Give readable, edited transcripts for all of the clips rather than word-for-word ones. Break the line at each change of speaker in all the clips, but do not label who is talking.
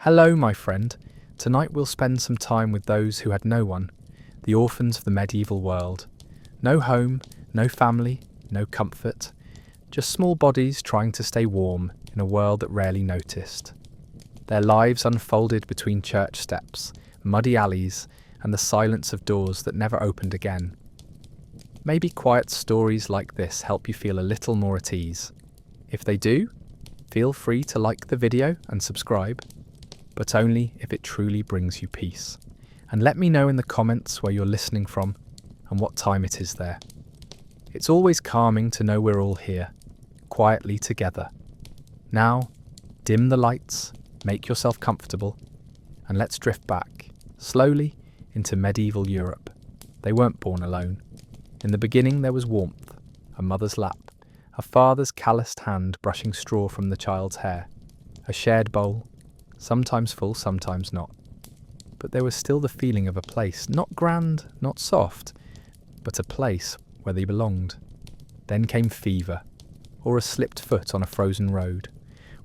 Hello, my friend. Tonight we'll spend some time with those who had no one, the orphans of the medieval world. No home, no family, no comfort, just small bodies trying to stay warm in a world that rarely noticed. Their lives unfolded between church steps, muddy alleys, and the silence of doors that never opened again. Maybe quiet stories like this help you feel a little more at ease. If they do, feel free to like the video and subscribe, but only if it truly brings you peace. And let me know in the comments where you're listening from and what time it is there. It's always calming to know we're all here, quietly together. Now, dim the lights, make yourself comfortable, and let's drift back, slowly, into medieval Europe. They weren't born alone. In the beginning there was warmth, a mother's lap, a father's calloused hand brushing straw from the child's hair, a shared bowl, sometimes full, sometimes not. But there was still the feeling of a place, not grand, not soft, but a place where they belonged. Then came fever, or a slipped foot on a frozen road,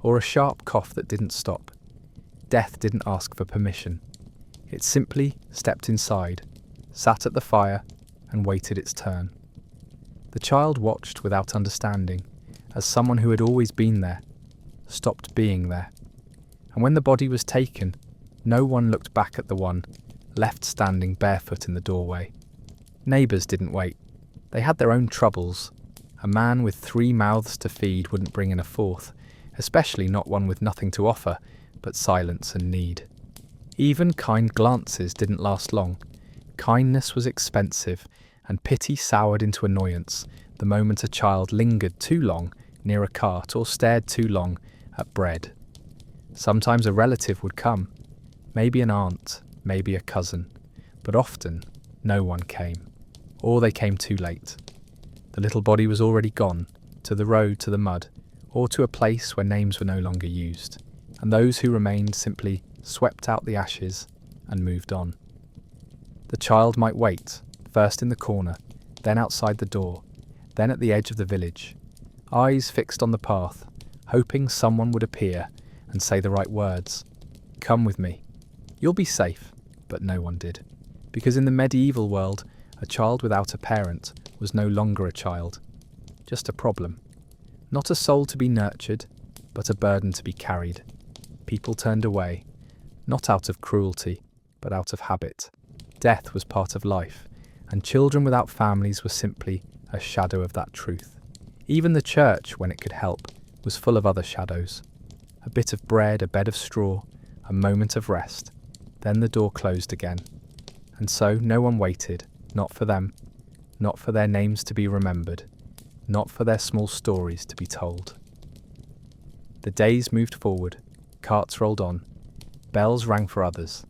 or a sharp cough that didn't stop. Death didn't ask for permission. It simply stepped inside, sat at the fire, and waited its turn. The child watched without understanding, as someone who had always been there, stopped being there. And when the body was taken, no one looked back at the one left standing barefoot in the doorway. Neighbours didn't wait. They had their own troubles. A man with 3 mouths to feed wouldn't bring in a fourth, especially not one with nothing to offer but silence and need. Even kind glances didn't last long. Kindness was expensive, and pity soured into annoyance the moment a child lingered too long near a cart or stared too long at bread. Sometimes a relative would come, maybe an aunt, maybe a cousin, but often no one came, or they came too late. The little body was already gone, to the road, to the mud, or to a place where names were no longer used, and those who remained simply swept out the ashes and moved on. The child might wait, first in the corner, then outside the door, then at the edge of the village, eyes fixed on the path, hoping someone would appear and say the right words. Come with me. You'll be safe. But no one did. Because in the medieval world, a child without a parent was no longer a child, just a problem. Not a soul to be nurtured, but a burden to be carried. People turned away, not out of cruelty, but out of habit. Death was part of life, and children without families were simply a shadow of that truth. Even the church, when it could help, was full of other shadows. A bit of bread, a bed of straw, a moment of rest. Then the door closed again. And so no one waited, not for them, not for their names to be remembered, not for their small stories to be told. The days moved forward, carts rolled on, bells rang for others,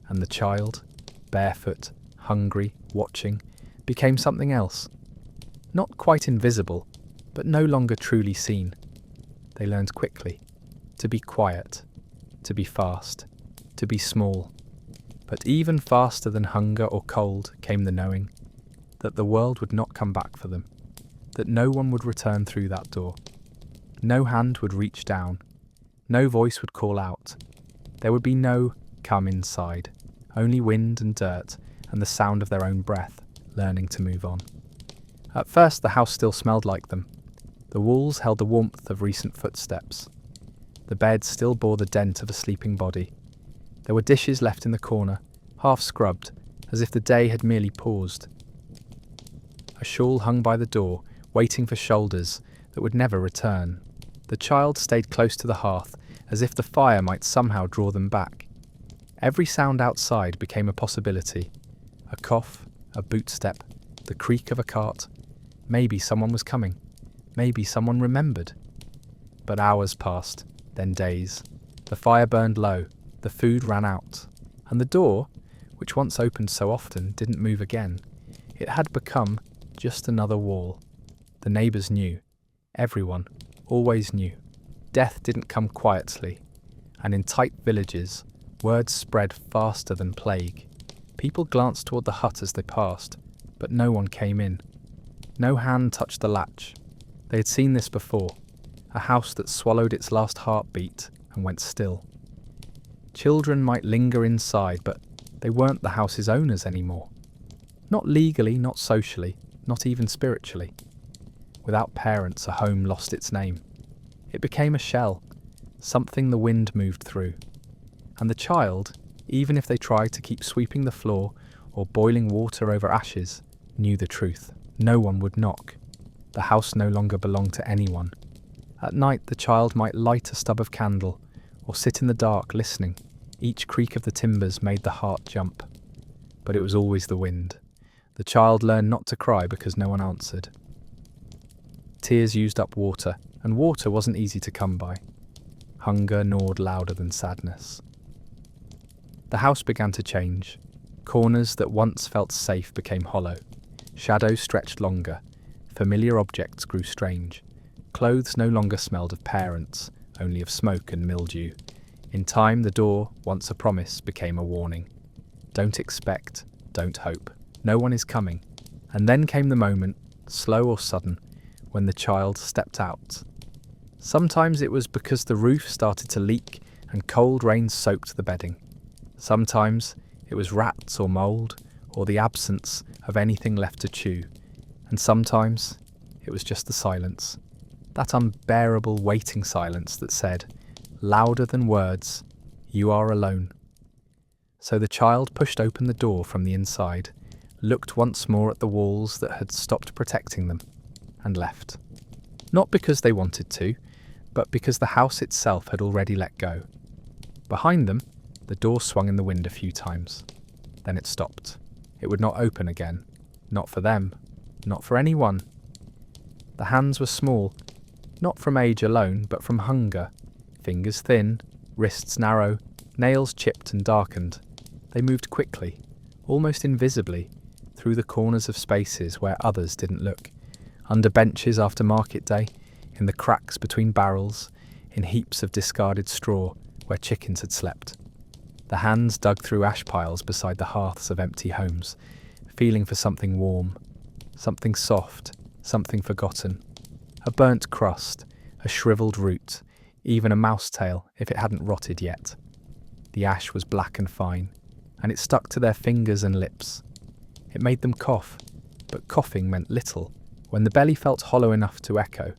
and the child, barefoot, hungry, watching, became something else. Not quite invisible, but no longer truly seen. They learned quickly to be quiet, to be fast, to be small. But even faster than hunger or cold came the knowing that the world would not come back for them, that no one would return through that door. No hand would reach down, no voice would call out. There would be no come inside, only wind and dirt and the sound of their own breath, learning to move on. At first the house still smelled like them. The walls held the warmth of recent footsteps. The bed still bore the dent of a sleeping body. There were dishes left in the corner, half scrubbed, as if the day had merely paused. A shawl hung by the door, waiting for shoulders that would never return. The child stayed close to the hearth, as if the fire might somehow draw them back. Every sound outside became a possibility. A cough, a boot step, the creak of a cart. Maybe someone was coming. Maybe someone remembered. But hours passed, then days. The fire burned low, the food ran out, and the door, which once opened so often, didn't move again. It had become just another wall. The neighbours knew. Everyone always knew. Death didn't come quietly, and in tight villages, words spread faster than plague. People glanced toward the hut as they passed, but no one came in. No hand touched the latch. They had seen this before, a house that swallowed its last heartbeat and went still. Children might linger inside, but they weren't the house's owners anymore. Not legally, not socially, not even spiritually. Without parents, a home lost its name. It became a shell, something the wind moved through. And the child, even if they tried to keep sweeping the floor or boiling water over ashes, knew the truth. No one would knock. The house no longer belonged to anyone. At night, the child might light a stub of candle or sit in the dark listening. Each creak of the timbers made the heart jump. But it was always the wind. The child learned not to cry because no one answered. Tears used up water, and water wasn't easy to come by. Hunger gnawed louder than sadness. The house began to change. Corners that once felt safe became hollow. Shadows stretched longer. Familiar objects grew strange. Clothes no longer smelled of parents, only of smoke and mildew. In time, the door, once a promise, became a warning. Don't expect, don't hope. No one is coming. And then came the moment, slow or sudden, when the child stepped out. Sometimes it was because the roof started to leak and cold rain soaked the bedding. Sometimes it was rats or mould or the absence of anything left to chew. And sometimes it was just the silence. That unbearable waiting silence that said, louder than words, you are alone. So the child pushed open the door from the inside, looked once more at the walls that had stopped protecting them, and left. Not because they wanted to, but because the house itself had already let go. Behind them, the door swung in the wind a few times. Then it stopped. It would not open again. Not for them. Not for anyone. The hands were small, not from age alone, but from hunger. Fingers thin, wrists narrow, nails chipped and darkened. They moved quickly, almost invisibly, through the corners of spaces where others didn't look. Under benches after market day, in the cracks between barrels, in heaps of discarded straw where chickens had slept. The hands dug through ash piles beside the hearths of empty homes, feeling for something warm, something soft, something forgotten. A burnt crust, a shriveled root, even a mouse tail if it hadn't rotted yet. The ash was black and fine, and it stuck to their fingers and lips. It made them cough, but coughing meant little. When the belly felt hollow enough to echo,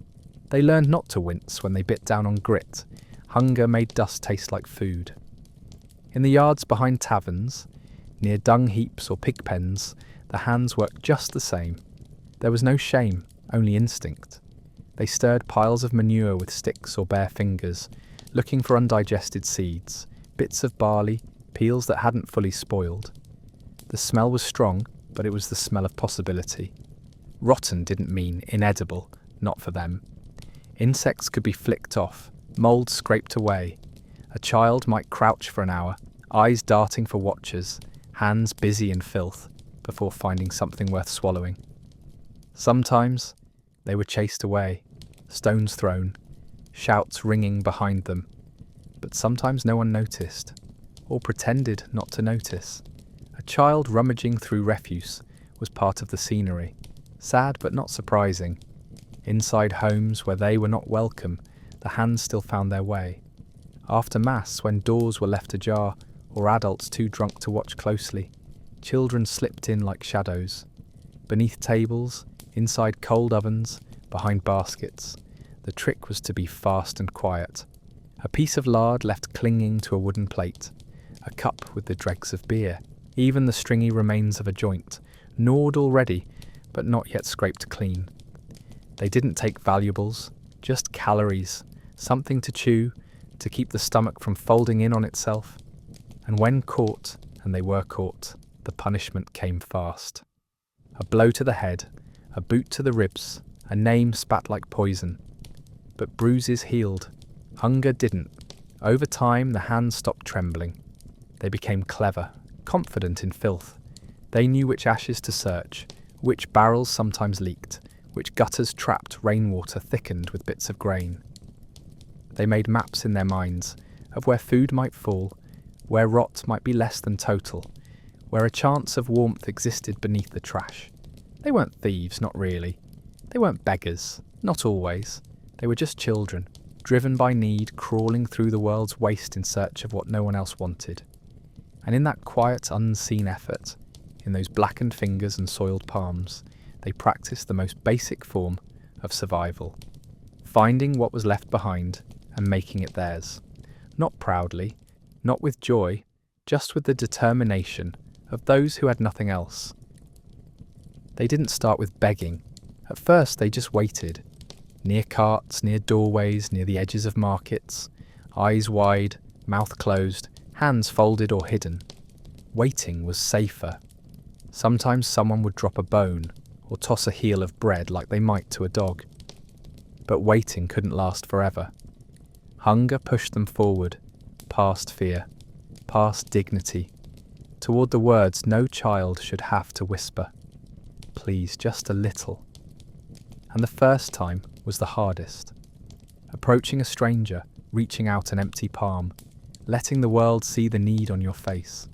they learned not to wince when they bit down on grit. Hunger made dust taste like food. In the yards behind taverns, near dung heaps or pig pens, the hands worked just the same. There was no shame, only instinct. They stirred piles of manure with sticks or bare fingers, looking for undigested seeds, bits of barley, peels that hadn't fully spoiled. The smell was strong, but it was the smell of possibility. Rotten didn't mean inedible, not for them. Insects could be flicked off, mould scraped away. A child might crouch for an hour, eyes darting for watchers, hands busy in filth, before finding something worth swallowing. Sometimes they were chased away, stones thrown, shouts ringing behind them. But sometimes no one noticed, or pretended not to notice. A child rummaging through refuse was part of the scenery, sad but not surprising. Inside homes where they were not welcome, the hands still found their way. After Mass, when doors were left ajar, or adults too drunk to watch closely, children slipped in like shadows. Beneath tables, inside cold ovens, behind baskets, the trick was to be fast and quiet. A piece of lard left clinging to a wooden plate, a cup with the dregs of beer, even the stringy remains of a joint, gnawed already, but not yet scraped clean. They didn't take valuables, just calories, something to chew, to keep the stomach from folding in on itself. And when caught, and they were caught, the punishment came fast. A blow to the head, a boot to the ribs, a name spat like poison. But bruises healed. Hunger didn't. Over time, the hands stopped trembling. They became clever, confident in filth. They knew which ashes to search, which barrels sometimes leaked, which gutters trapped rainwater thickened with bits of grain. They made maps in their minds of where food might fall, where rot might be less than total, where a chance of warmth existed beneath the trash. They weren't thieves, not really. They weren't beggars, not always. They were just children. driven by need, crawling through the world's waste in search of what no one else wanted. And in that quiet, unseen effort, in those blackened fingers and soiled palms, they practiced the most basic form of survival, finding what was left behind and making it theirs. Not proudly, not with joy, just with the determination of those who had nothing else. They didn't start with begging. At first they just waited, near carts, near doorways, near the edges of markets, eyes wide, mouth closed, hands folded or hidden. Waiting was safer. Sometimes someone would drop a bone or toss a heel of bread like they might to a dog. But waiting couldn't last forever. Hunger pushed them forward, past fear, past dignity, toward the words no child should have to whisper. Please, just a little. And the first time was the hardest. Approaching a stranger, reaching out an empty palm, letting the world see the need on your face.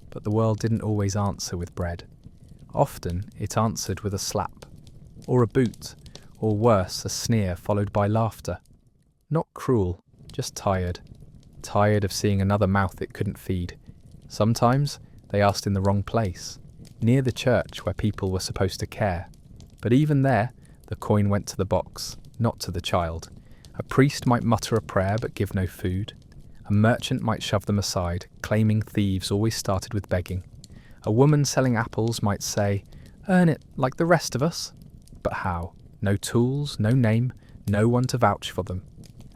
But the world didn't always answer with bread. Often it answered with a slap, or a boot, or worse, a sneer followed by laughter. Not cruel, just tired. Tired of seeing another mouth it couldn't feed. Sometimes they asked in the wrong place, near the church where people were supposed to care. But even there, the coin went to the box, not to the child. A priest might mutter a prayer but give no food. A merchant might shove them aside, claiming thieves always started with begging. A woman selling apples might say, "Earn it like the rest of us." But how? No tools, no name, no one to vouch for them.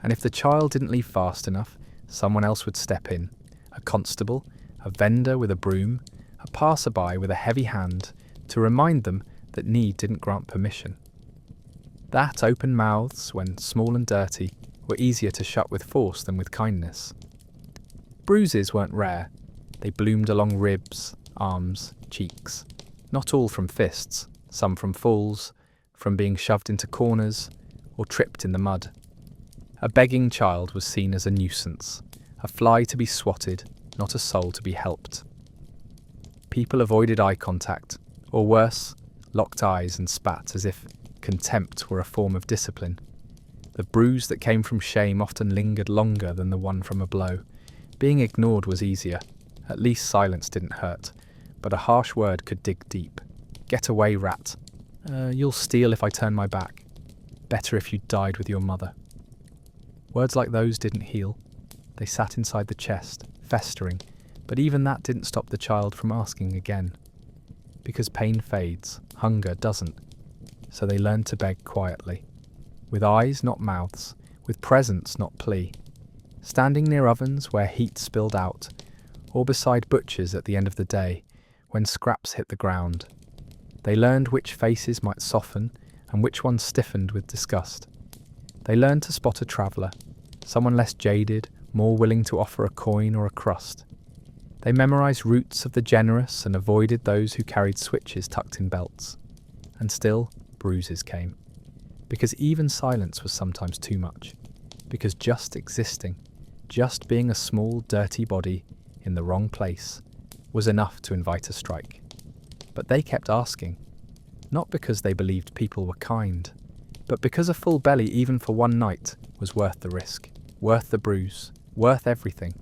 And if the child didn't leave fast enough, someone else would step in. A constable, a vendor with a broom, a passerby with a heavy hand, to remind them that need didn't grant permission. That open mouths, when small and dirty, were easier to shut with force than with kindness. Bruises weren't rare. They bloomed along ribs, arms, cheeks. Not all from fists, some from falls, from being shoved into corners, or tripped in the mud. A begging child was seen as a nuisance, a fly to be swatted, not a soul to be helped. People avoided eye contact, or worse, locked eyes and spat as if contempt were a form of discipline. The bruise that came from shame often lingered longer than the one from a blow. Being ignored was easier. At least silence didn't hurt. But a harsh word could dig deep. Get away, rat. You'll steal if I turn my back. Better if you died with your mother. Words like those didn't heal. They sat inside the chest, festering, but even that didn't stop the child from asking again. Because pain fades, hunger doesn't. So they learned to beg quietly. With eyes, not mouths, with presence, not plea. Standing near ovens where heat spilled out, or beside butchers at the end of the day, when scraps hit the ground. They learned which faces might soften and which ones stiffened with disgust. They learned to spot a traveller, someone less jaded, more willing to offer a coin or a crust. They memorised routes of the generous and avoided those who carried switches tucked in belts. And still, bruises came. Because even silence was sometimes too much. Because just existing, just being a small, dirty body in the wrong place, was enough to invite a strike. But they kept asking, not because they believed people were kind, but because a full belly even for one night was worth the risk, worth the bruise, worth everything.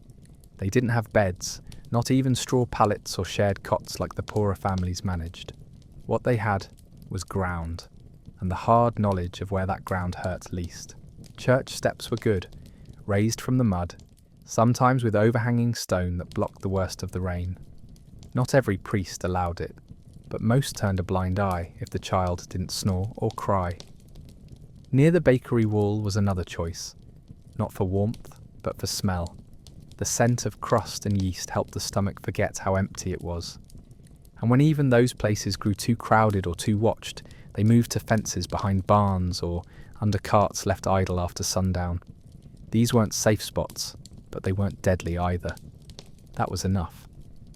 They didn't have beds, not even straw pallets or shared cots like the poorer families managed. What they had was ground, and the hard knowledge of where that ground hurt least. Church steps were good, raised from the mud, sometimes with overhanging stone that blocked the worst of the rain. Not every priest allowed it, but most turned a blind eye if the child didn't snore or cry. Near the bakery wall was another choice, not for warmth, but for smell. The scent of crust and yeast helped the stomach forget how empty it was. And when even those places grew too crowded or too watched, they moved to fences behind barns or under carts left idle after sundown. These weren't safe spots, but they weren't deadly either. That was enough.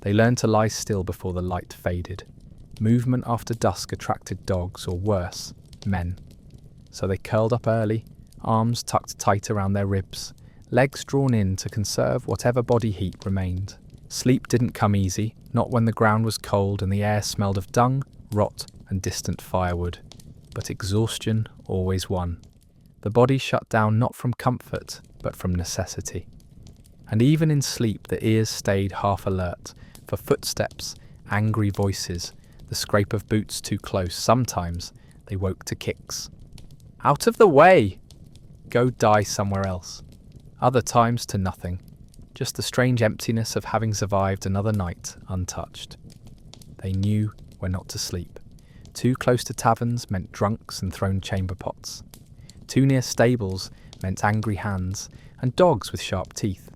They learned to lie still before the light faded. Movement after dusk attracted dogs, or worse, men. So they curled up early, arms tucked tight around their ribs, legs drawn in to conserve whatever body heat remained. Sleep didn't come easy, not when the ground was cold and the air smelled of dung, rot, and distant firewood. But exhaustion always won. The body shut down not from comfort, but from necessity. And even in sleep, the ears stayed half alert for footsteps, angry voices, the scrape of boots too close. Sometimes they woke to kicks. Out of the way! Go die somewhere else. Other times to nothing, just the strange emptiness of having survived another night untouched. They knew when not to sleep. Too close to taverns meant drunks and thrown chamber pots. Too near stables meant angry hands and dogs with sharp teeth.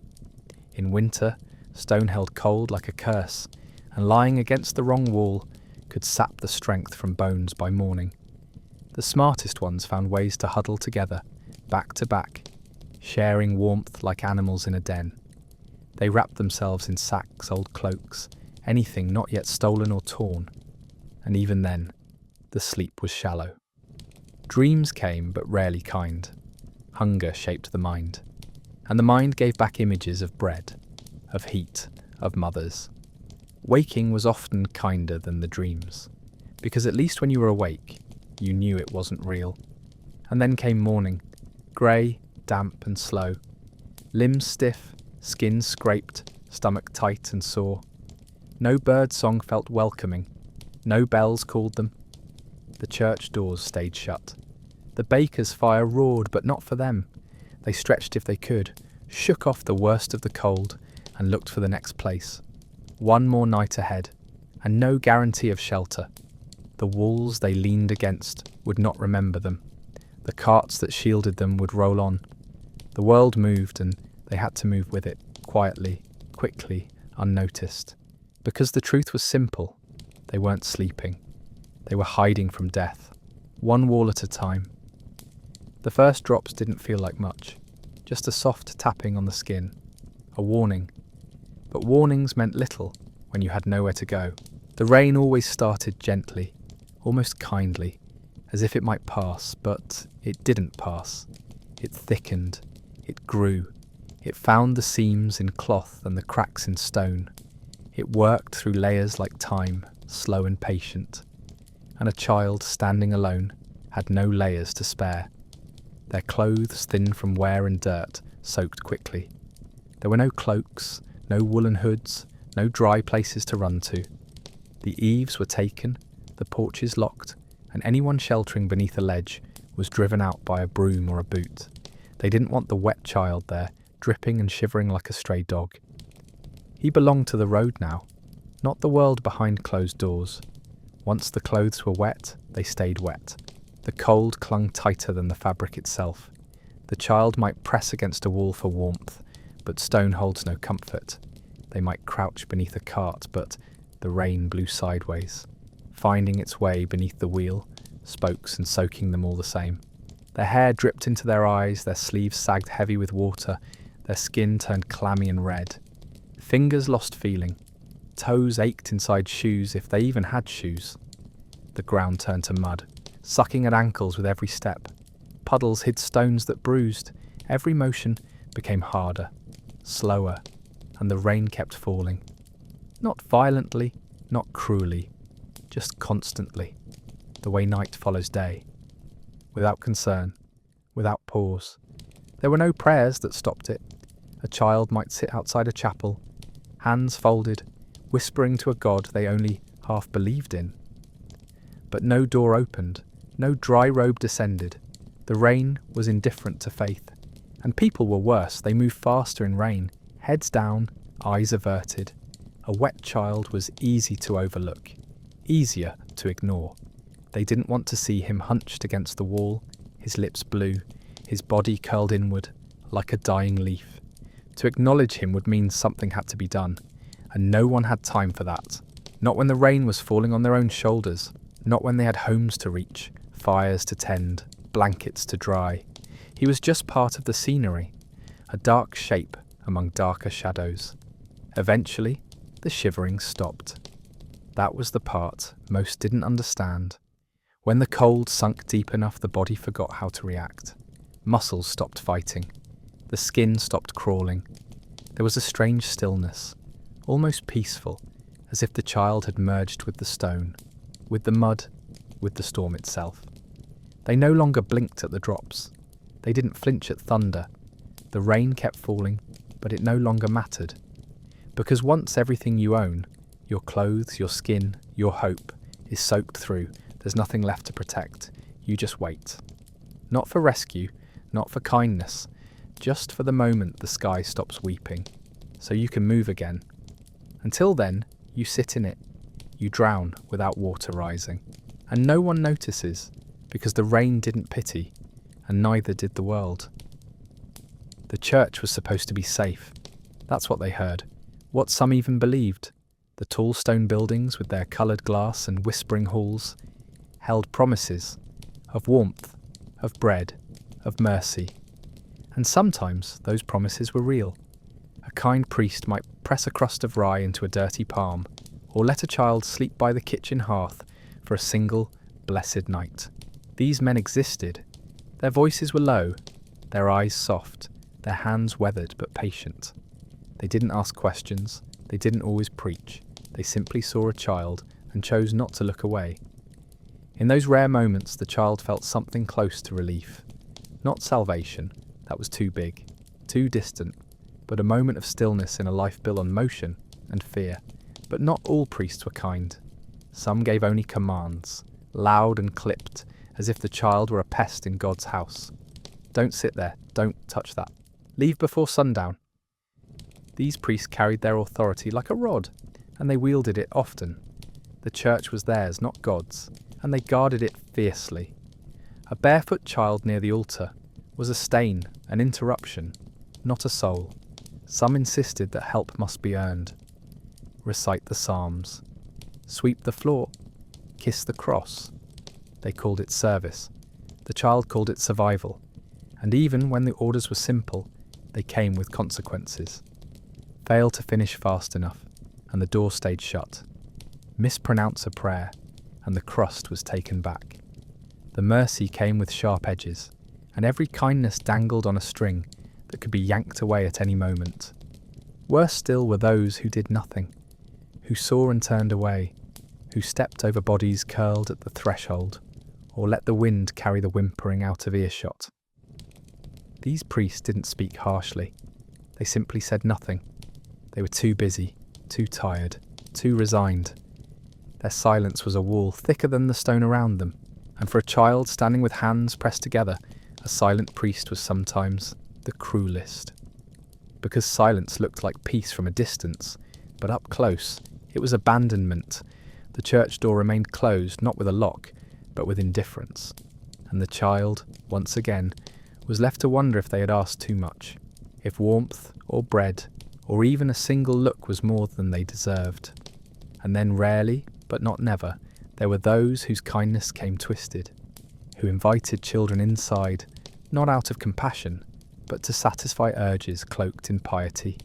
In winter, stone held cold like a curse, and lying against the wrong wall could sap the strength from bones by morning. The smartest ones found ways to huddle together, back to back, sharing warmth like animals in a den. They wrapped themselves in sacks, old cloaks, anything not yet stolen or torn. And even then, the sleep was shallow. Dreams came, but rarely kind. Hunger shaped the mind. And the mind gave back images of bread, of heat, of mothers. Waking was often kinder than the dreams, because at least when you were awake, you knew it wasn't real. And then came morning, grey, damp and slow. Limbs stiff, skin scraped, stomach tight and sore. No bird song felt welcoming, no bells called them. The church doors stayed shut. The baker's fire roared, but not for them. They stretched if they could, shook off the worst of the cold, and looked for the next place. One more night ahead, and no guarantee of shelter. The walls they leaned against would not remember them. The carts that shielded them would roll on. The world moved, and they had to move with it, quietly, quickly, unnoticed. Because the truth was simple, they weren't sleeping. They were hiding from death, one wall at a time. The first drops didn't feel like much, just a soft tapping on the skin, a warning. But warnings meant little when you had nowhere to go. The rain always started gently, almost kindly, as if it might pass, but it didn't pass. It thickened, it grew, it found the seams in cloth and the cracks in stone. It worked through layers like time, slow and patient. And a child standing alone had no layers to spare. Their clothes, thin from wear and dirt, soaked quickly. There were no cloaks, no woolen hoods, no dry places to run to. The eaves were taken, the porches locked, and anyone sheltering beneath a ledge was driven out by a broom or a boot. They didn't want the wet child there, dripping and shivering like a stray dog. He belonged to the road now, not the world behind closed doors. Once the clothes were wet, they stayed wet. The cold clung tighter than the fabric itself. The child might press against a wall for warmth, but stone holds no comfort. They might crouch beneath a cart, but the rain blew sideways, finding its way beneath the wheel, spokes and soaking them all the same. Their hair dripped into their eyes, their sleeves sagged heavy with water, their skin turned clammy and red. Fingers lost feeling. Toes ached inside shoes, if they even had shoes. The ground turned to mud, sucking at ankles with every step. Puddles hid stones that bruised. Every motion became harder, slower, and the rain kept falling. Not violently, not cruelly, just constantly, the way night follows day. Without concern, without pause. There were no prayers that stopped it. A child might sit outside a chapel, hands folded, whispering to a God they only half believed in. But no door opened, no dry robe descended. The rain was indifferent to faith. And people were worse, they moved faster in rain, heads down, eyes averted. A wet child was easy to overlook, easier to ignore. They didn't want to see him hunched against the wall, his lips blue, his body curled inward, like a dying leaf. To acknowledge him would mean something had to be done. And no one had time for that. Not when the rain was falling on their own shoulders. Not when they had homes to reach, fires to tend, blankets to dry. He was just part of the scenery, a dark shape among darker shadows. Eventually, the shivering stopped. That was the part most didn't understand. When the cold sunk deep enough, the body forgot how to react. Muscles stopped fighting. The skin stopped crawling. There was a strange stillness, almost peaceful, as if the child had merged with the stone, with the mud, with the storm itself. They no longer blinked at the drops. They didn't flinch at thunder. The rain kept falling, but it no longer mattered. Because once everything you own, your clothes, your skin, your hope, is soaked through, there's nothing left to protect. You just wait. Not for rescue, not for kindness, just for the moment the sky stops weeping, so you can move again. Until then, you sit in it. You drown without water rising. And no one notices, because the rain didn't pity, and neither did the world. The church was supposed to be safe. That's what they heard. What some even believed. The tall stone buildings with their coloured glass and whispering halls held promises of warmth, of bread, of mercy. And sometimes those promises were real. A kind priest might press a crust of rye into a dirty palm, or let a child sleep by the kitchen hearth for a single blessed night. These men existed. Their voices were low, their eyes soft, their hands weathered but patient. They didn't ask questions, they didn't always preach. They simply saw a child and chose not to look away. In those rare moments, the child felt something close to relief. Not salvation, that was too big, too distant, but a moment of stillness in a life built on motion and fear. But not all priests were kind. Some gave only commands, loud and clipped, as if the child were a pest in God's house. Don't sit there, don't touch that. Leave before sundown. These priests carried their authority like a rod, and they wielded it often. The church was theirs, not God's, and they guarded it fiercely. A barefoot child near the altar was a stain, an interruption, not a soul. Some insisted that help must be earned. Recite the Psalms. Sweep the floor. Kiss the cross. They called it service. The child called it survival. And even when the orders were simple, they came with consequences. Fail to finish fast enough, and the door stayed shut. Mispronounce a prayer, and the crust was taken back. The mercy came with sharp edges, and every kindness dangled on a string that could be yanked away at any moment. Worse still were those who did nothing, who saw and turned away, who stepped over bodies curled at the threshold, or let the wind carry the whimpering out of earshot. These priests didn't speak harshly. They simply said nothing. They were too busy, too tired, too resigned. Their silence was a wall thicker than the stone around them, and for a child standing with hands pressed together, a silent priest was sometimes the cruelest. Because silence looked like peace from a distance, but up close, it was abandonment. The church door remained closed, not with a lock, but with indifference. And the child, once again, was left to wonder if they had asked too much, if warmth or bread or even a single look was more than they deserved. And then rarely, but not never, there were those whose kindness came twisted, who invited children inside, not out of compassion, but to satisfy urges cloaked in piety.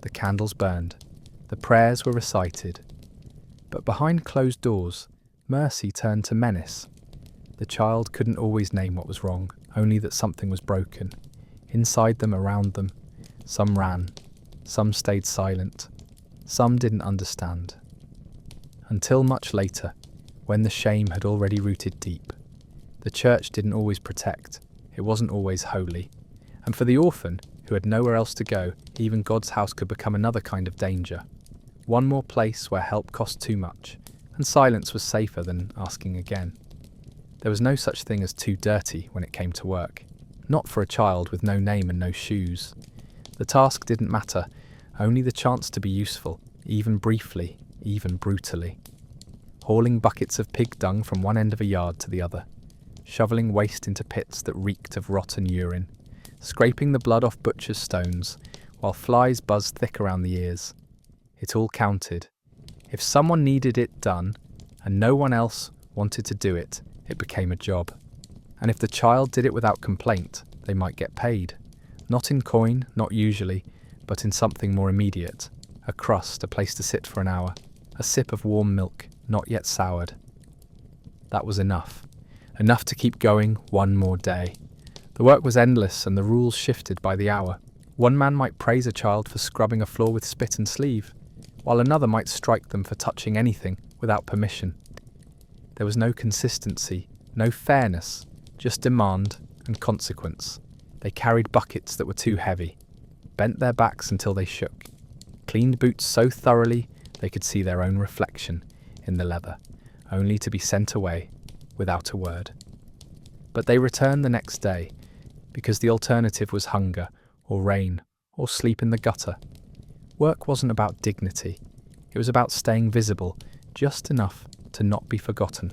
The candles burned, the prayers were recited. But behind closed doors, mercy turned to menace. The child couldn't always name what was wrong, only that something was broken. Inside them, around them, some ran, some stayed silent, some didn't understand. Until much later, when the shame had already rooted deep. The church didn't always protect, it wasn't always holy. And for the orphan, who had nowhere else to go, even God's house could become another kind of danger. One more place where help cost too much, and silence was safer than asking again. There was no such thing as too dirty when it came to work. Not for a child with no name and no shoes. The task didn't matter, only the chance to be useful, even briefly, even brutally. Hauling buckets of pig dung from one end of a yard to the other. Shoveling waste into pits that reeked of rotten urine. Scraping the blood off butcher's stones, while flies buzzed thick around the ears. It all counted. If someone needed it done, and no one else wanted to do it, it became a job. And if the child did it without complaint, they might get paid. Not in coin, not usually, but in something more immediate. A crust, a place to sit for an hour, a sip of warm milk, not yet soured. That was enough. Enough to keep going one more day. The work was endless and the rules shifted by the hour. One man might praise a child for scrubbing a floor with spit and sleeve, while another might strike them for touching anything without permission. There was no consistency, no fairness, just demand and consequence. They carried buckets that were too heavy, bent their backs until they shook, cleaned boots so thoroughly they could see their own reflection in the leather, only to be sent away without a word. But they returned the next day, because the alternative was hunger, or rain, or sleep in the gutter. Work wasn't about dignity. It was about staying visible, just enough to not be forgotten,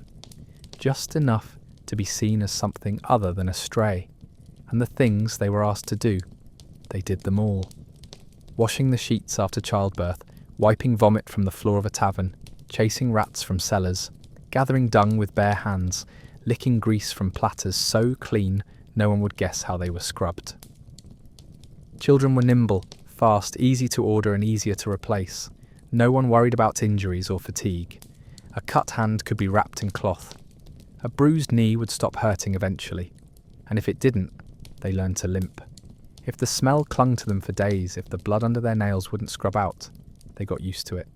just enough to be seen as something other than a stray. And the things they were asked to do, they did them all. Washing the sheets after childbirth, wiping vomit from the floor of a tavern, chasing rats from cellars, gathering dung with bare hands, licking grease from platters so clean no one would guess how they were scrubbed. Children were nimble, fast, easy to order and easier to replace. No one worried about injuries or fatigue. A cut hand could be wrapped in cloth. A bruised knee would stop hurting eventually, and if it didn't, they learned to limp. If the smell clung to them for days, if the blood under their nails wouldn't scrub out, they got used to it.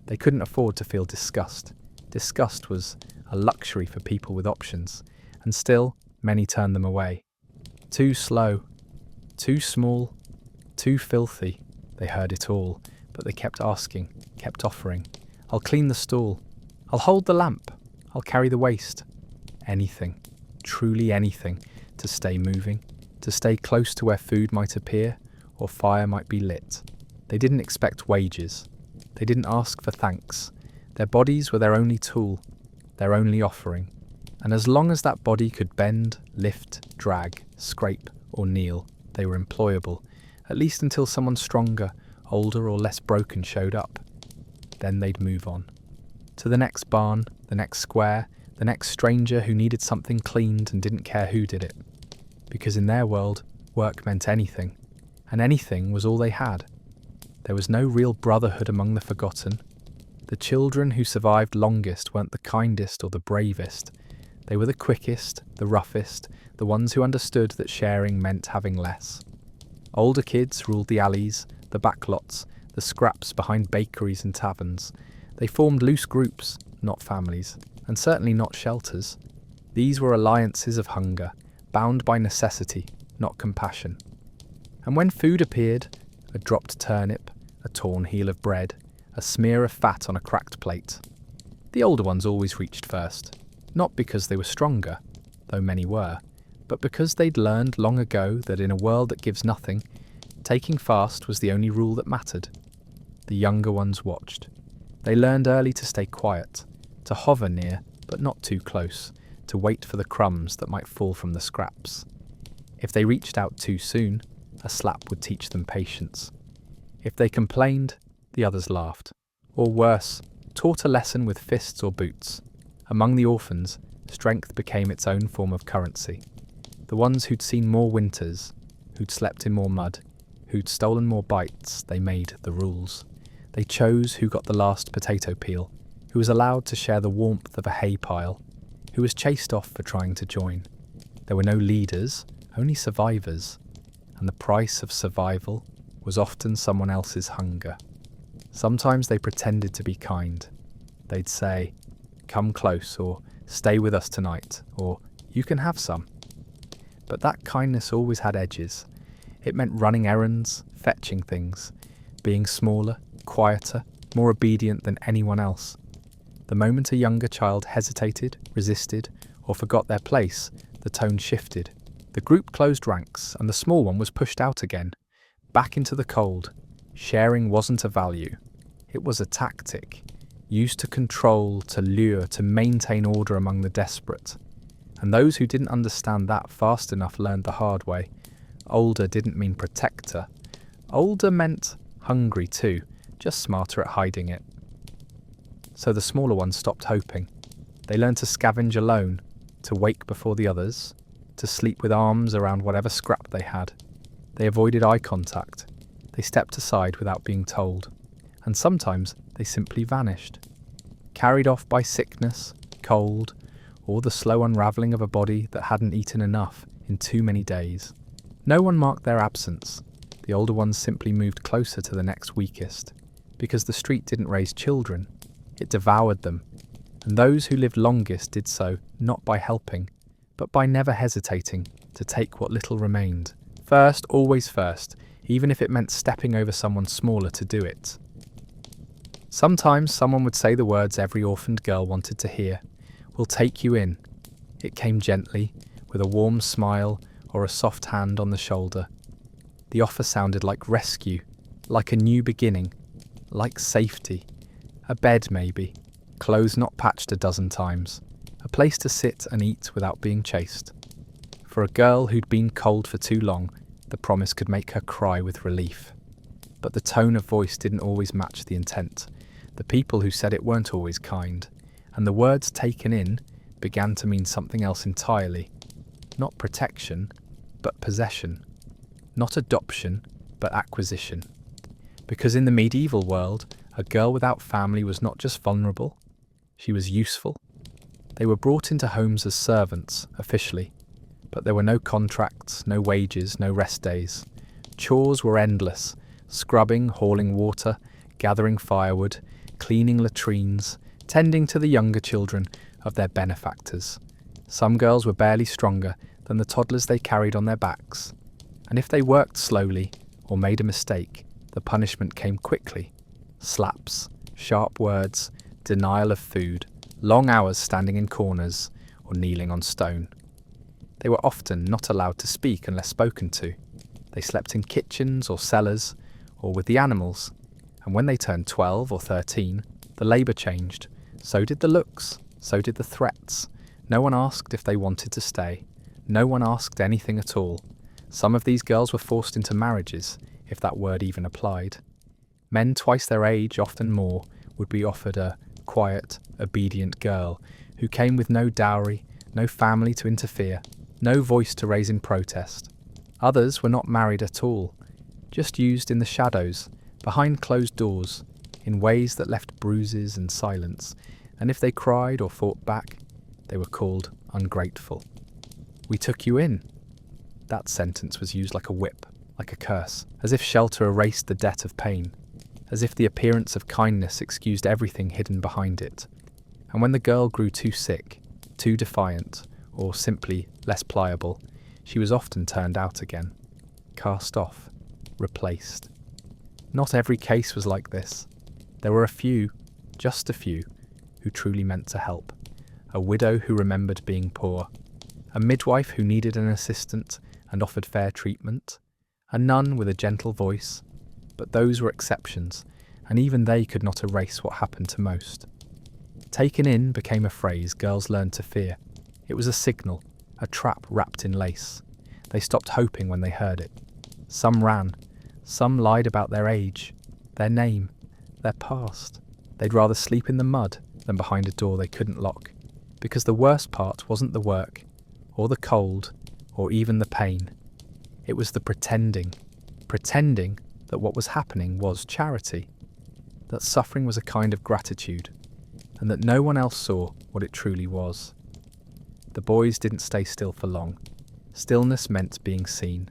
They couldn't afford to feel disgust. Disgust was a luxury for people with options, and still, many turned them away. Too slow, too small, too filthy. They heard it all, but they kept asking, kept offering. I'll clean the stool. I'll hold the lamp. I'll carry the waste. Anything, truly anything, to stay moving, to stay close to where food might appear or fire might be lit. They didn't expect wages. They didn't ask for thanks. Their bodies were their only tool, their only offering. And as long as that body could bend, lift, drag, scrape, or kneel, they were employable, at least until someone stronger, older, or less broken showed up. Then they'd move on. To the next barn, the next square, the next stranger who needed something cleaned and didn't care who did it. Because in their world, work meant anything, and anything was all they had. There was no real brotherhood among the forgotten. The children who survived longest weren't the kindest or the bravest. They were the quickest, the roughest, the ones who understood that sharing meant having less. Older kids ruled the alleys, the backlots, the scraps behind bakeries and taverns. They formed loose groups, not families, and certainly not shelters. These were alliances of hunger, bound by necessity, not compassion. And when food appeared, a dropped turnip, a torn heel of bread, a smear of fat on a cracked plate, the older ones always reached first, not because they were stronger, though many were, but because they'd learned long ago that in a world that gives nothing, taking fast was the only rule that mattered. The younger ones watched. They learned early to stay quiet, to hover near, but not too close, to wait for the crumbs that might fall from the scraps. If they reached out too soon, a slap would teach them patience. If they complained, the others laughed. Or worse, taught a lesson with fists or boots. Among the orphans, strength became its own form of currency. The ones who'd seen more winters, who'd slept in more mud, who'd stolen more bites, they made the rules. They chose who got the last potato peel, who was allowed to share the warmth of a hay pile, who was chased off for trying to join. There were no leaders, only survivors, and the price of survival was often someone else's hunger. Sometimes they pretended to be kind. They'd say, "Come close," or "Stay with us tonight," or "You can have some." But that kindness always had edges. It meant running errands, fetching things, being smaller, quieter, more obedient than anyone else. The moment a younger child hesitated, resisted, or forgot their place, the tone shifted. The group closed ranks, and the small one was pushed out again, back into the cold. Sharing wasn't a value. It was a tactic, used to control, to lure, to maintain order among the desperate. And those who didn't understand that fast enough learned the hard way. Older didn't mean protector. Older meant hungry too, just smarter at hiding it. So the smaller ones stopped hoping. They learned to scavenge alone, to wake before the others, to sleep with arms around whatever scrap they had. They avoided eye contact. They stepped aside without being told. And sometimes they simply vanished. Carried off by sickness, cold, or the slow unravelling of a body that hadn't eaten enough in too many days. No one marked their absence. The older ones simply moved closer to the next weakest, because the street didn't raise children. It devoured them, and those who lived longest did so not by helping, but by never hesitating to take what little remained First, always first, even if it meant stepping over someone smaller to do it. Sometimes someone would say the words every orphaned girl wanted to hear. "We'll take you in." It came gently, with a warm smile or a soft hand on the shoulder. The offer sounded like rescue, like a new beginning, like safety. A bed maybe, clothes not patched a dozen times, a place to sit and eat without being chased. For a girl who'd been cold for too long, the promise could make her cry with relief. But the tone of voice didn't always match the intent. The people who said it weren't always kind, and the words taken in began to mean something else entirely. Not protection, but possession. Not adoption, but acquisition. Because in the medieval world, a girl without family was not just vulnerable, she was useful. They were brought into homes as servants, officially, but there were no contracts, no wages, no rest days. Chores were endless: scrubbing, hauling water, gathering firewood, cleaning latrines, tending to the younger children of their benefactors. Some girls were barely stronger than the toddlers they carried on their backs, and if they worked slowly or made a mistake, the punishment came quickly. Slaps, sharp words, denial of food, long hours standing in corners or kneeling on stone. They were often not allowed to speak unless spoken to. They slept in kitchens or cellars or with the animals, and when they turned 12 or 13, the labour changed. So did the looks, so did the threats. No one asked if they wanted to stay. No one asked anything at all. Some of these girls were forced into marriages, if that word even applied. Men twice their age, often more, would be offered a quiet, obedient girl who came with no dowry, no family to interfere, no voice to raise in protest. Others were not married at all, just used in the shadows, behind closed doors, in ways that left bruises and silence, and if they cried or fought back, they were called ungrateful. "We took you in." That sentence was used like a whip, like a curse, as if shelter erased the debt of pain, as if the appearance of kindness excused everything hidden behind it. And when the girl grew too sick, too defiant, or simply less pliable, she was often turned out again, cast off, replaced. Not every case was like this. There were a few, just a few, who truly meant to help. A widow who remembered being poor, a midwife who needed an assistant and offered fair treatment, a nun with a gentle voice, but those were exceptions, and even they could not erase what happened to most. Taken in became a phrase girls learned to fear. It was a signal, a trap wrapped in lace. They stopped hoping when they heard it. Some ran, some lied about their age, their name, their past. They'd rather sleep in the mud than behind a door they couldn't lock, because the worst part wasn't the work, or the cold, or even the pain. It was the pretending that what was happening was charity, that suffering was a kind of gratitude, and that no one else saw what it truly was. The boys didn't stay still for long. Stillness meant being seen.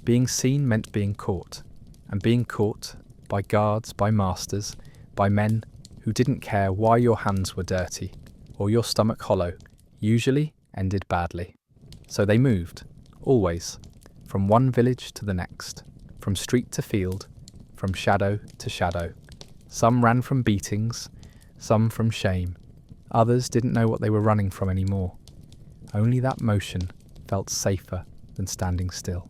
Being seen meant being caught, and being caught by guards, by masters, by men who didn't care why your hands were dirty or your stomach hollow, usually ended badly. So they moved, always, from one village to the next, from street to field, from shadow to shadow. Some ran from beatings, some from shame. Others didn't know what they were running from anymore. Only that motion felt safer than standing still.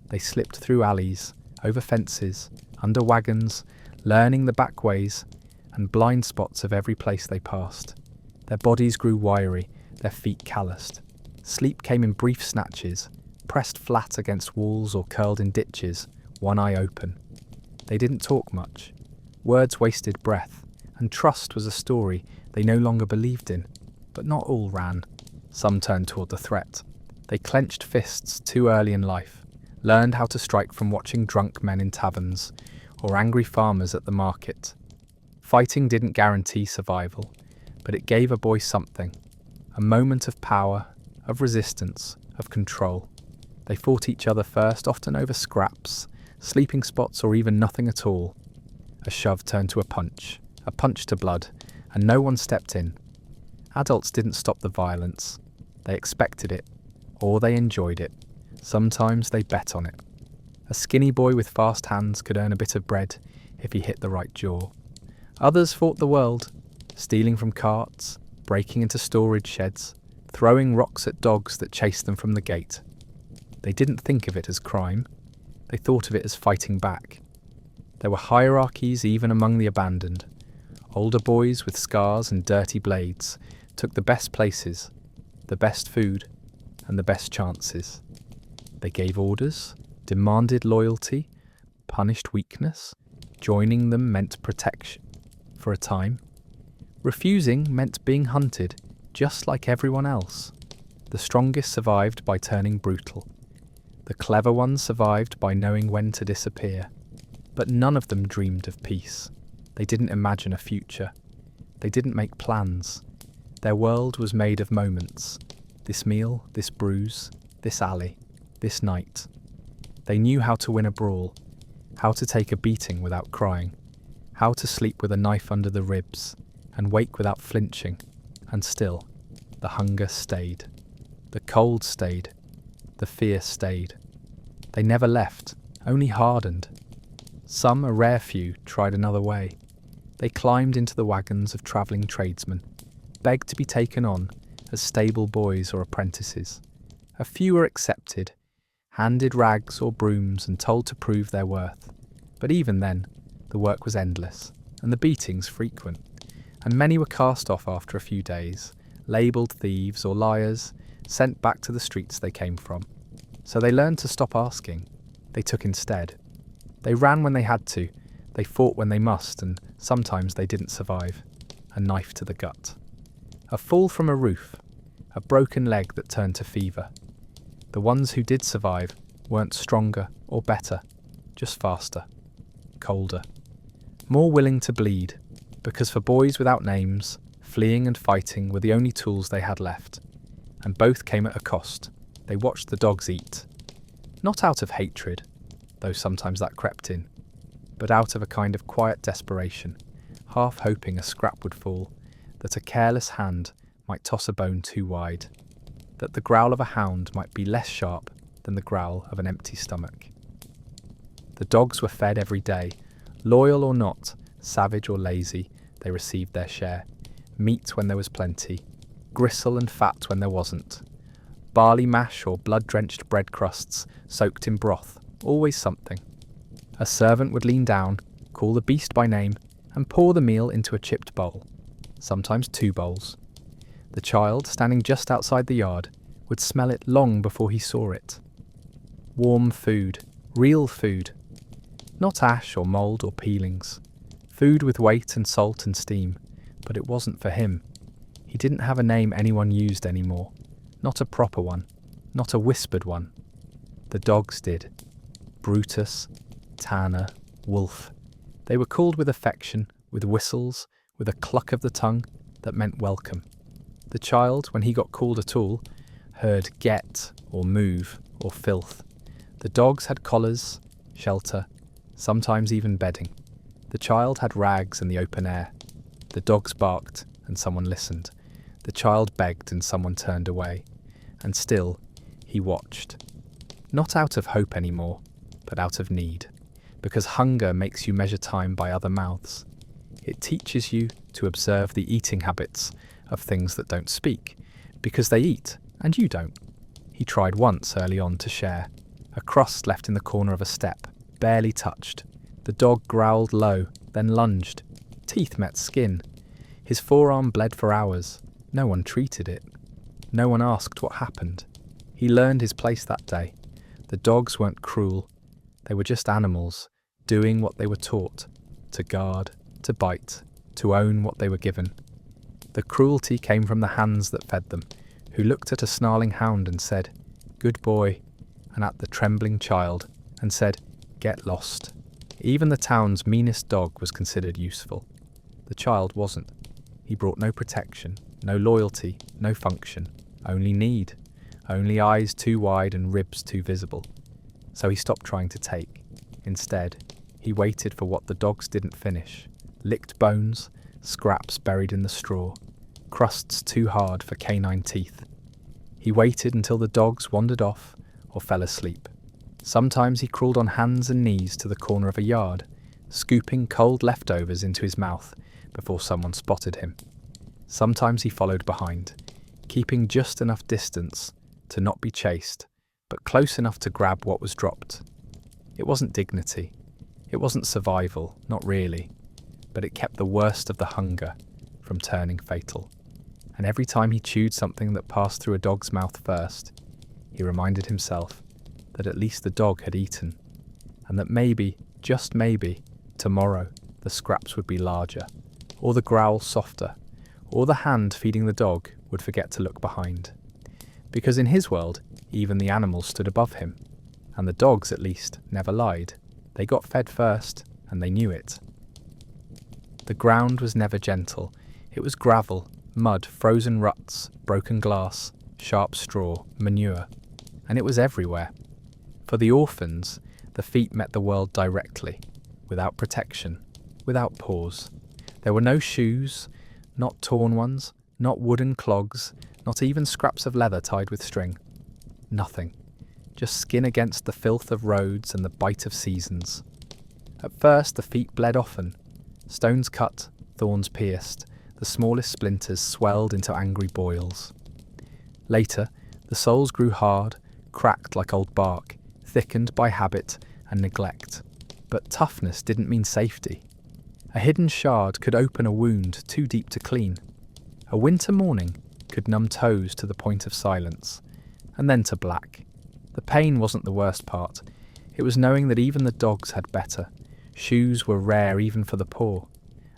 They slipped through alleys, over fences, under wagons, learning the back ways and blind spots of every place they passed. Their bodies grew wiry, their feet calloused. Sleep came in brief snatches, pressed flat against walls or curled in ditches, one eye open. They didn't talk much. Words wasted breath, and trust was a story they no longer believed in. But not all ran. Some turned toward the threat. They clenched fists too early in life, learned how to strike from watching drunk men in taverns or angry farmers at the market. Fighting didn't guarantee survival, but it gave a boy something, a moment of power, of resistance, of control. They fought each other first, often over scraps, sleeping spots, or even nothing at all. A shove turned to a punch to blood, and no one stepped in. Adults didn't stop the violence. They expected it, or they enjoyed it. Sometimes they bet on it. A skinny boy with fast hands could earn a bit of bread if he hit the right jaw. Others fought the world, stealing from carts, breaking into storage sheds, throwing rocks at dogs that chased them from the gate. They didn't think of it as crime. They thought of it as fighting back. There were hierarchies even among the abandoned. Older boys with scars and dirty blades took the best places, the best food, and the best chances. They gave orders, demanded loyalty, punished weakness. Joining them meant protection for a time. Refusing meant being hunted, just like everyone else. The strongest survived by turning brutal. The clever ones survived by knowing when to disappear. But none of them dreamed of peace. They didn't imagine a future. They didn't make plans. Their world was made of moments. This meal, this bruise, this alley, this night. They knew how to win a brawl, how to take a beating without crying, how to sleep with a knife under the ribs, and wake without flinching. And still, the hunger stayed. The cold stayed. The fear stayed. They never left, only hardened. Some, a rare few, tried another way. They climbed into the wagons of travelling tradesmen, begged to be taken on as stable boys or apprentices. A few were accepted, handed rags or brooms and told to prove their worth. But even then, the work was endless, and the beatings frequent, and many were cast off after a few days, labelled thieves or liars, sent back to the streets they came from. So they learned to stop asking. They took instead. They ran when they had to, they fought when they must, and sometimes they didn't survive. A knife to the gut. A fall from a roof. A broken leg that turned to fever. The ones who did survive weren't stronger or better, just faster, colder, more willing to bleed, because for boys without names, fleeing and fighting were the only tools they had left. And both came at a cost. They watched the dogs eat. Not out of hatred, though sometimes that crept in, but out of a kind of quiet desperation, half hoping a scrap would fall, that a careless hand might toss a bone too wide, that the growl of a hound might be less sharp than the growl of an empty stomach. The dogs were fed every day. Loyal or not, savage or lazy, they received their share. Meat when there was plenty, gristle and fat when there wasn't. Barley mash or blood-drenched bread crusts soaked in broth, always something. A servant would lean down, call the beast by name, and pour the meal into a chipped bowl, sometimes 2 bowls. The child, standing just outside the yard, would smell it long before he saw it. Warm food, real food. Not ash or mould or peelings. Food with weight and salt and steam, but it wasn't for him. He didn't have a name anyone used anymore. Not a proper one, not a whispered one. The dogs did. Brutus, Tanner, Wolf. They were called with affection, with whistles, with a cluck of the tongue that meant welcome. The child, when he got called at all, heard get or move or filth. The dogs had collars, shelter, sometimes even bedding. The child had rags and the open air. The dogs barked and someone listened. The child begged and someone turned away. And still, he watched. Not out of hope anymore, but out of need. Because hunger makes you measure time by other mouths. It teaches you to observe the eating habits of things that don't speak, because they eat, and you don't. He tried once early on to share. A crust left in the corner of a step, barely touched. The dog growled low, then lunged. Teeth met skin. His forearm bled for hours. No one treated it. No one asked what happened. He learned his place that day. The dogs weren't cruel. They were just animals, doing what they were taught, to guard, to bite, to own what they were given. The cruelty came from the hands that fed them, who looked at a snarling hound and said, "Good boy," and at the trembling child and said, "Get lost." Even the town's meanest dog was considered useful. The child wasn't. He brought no protection, no loyalty, no function, only need, only eyes too wide and ribs too visible. So he stopped trying to take. Instead, he waited for what the dogs didn't finish, licked bones, scraps buried in the straw, crusts too hard for canine teeth. He waited until the dogs wandered off or fell asleep. Sometimes he crawled on hands and knees to the corner of a yard, scooping cold leftovers into his mouth before someone spotted him. Sometimes he followed behind, keeping just enough distance to not be chased, but close enough to grab what was dropped. It wasn't dignity. It wasn't survival, not really, but it kept the worst of the hunger from turning fatal. And every time he chewed something that passed through a dog's mouth first, he reminded himself that at least the dog had eaten, and that maybe, just maybe, tomorrow the scraps would be larger, or the growl softer, or the hand feeding the dog would forget to look behind. Because in his world, even the animals stood above him, and the dogs, at least, never lied. They got fed first, and they knew it. The ground was never gentle. It was gravel, mud, frozen ruts, broken glass, sharp straw, manure, and it was everywhere. For the orphans, the feet met the world directly, without protection, without pause. There were no shoes, not torn ones, not wooden clogs, not even scraps of leather tied with string. Nothing. Just skin against the filth of roads and the bite of seasons. At first the feet bled often. Stones cut, thorns pierced, the smallest splinters swelled into angry boils. Later, the soles grew hard, cracked like old bark, thickened by habit and neglect. But toughness didn't mean safety. A hidden shard could open a wound too deep to clean. A winter morning could numb toes to the point of silence, and then to black. The pain wasn't the worst part. It was knowing that even the dogs had better. Shoes were rare even for the poor.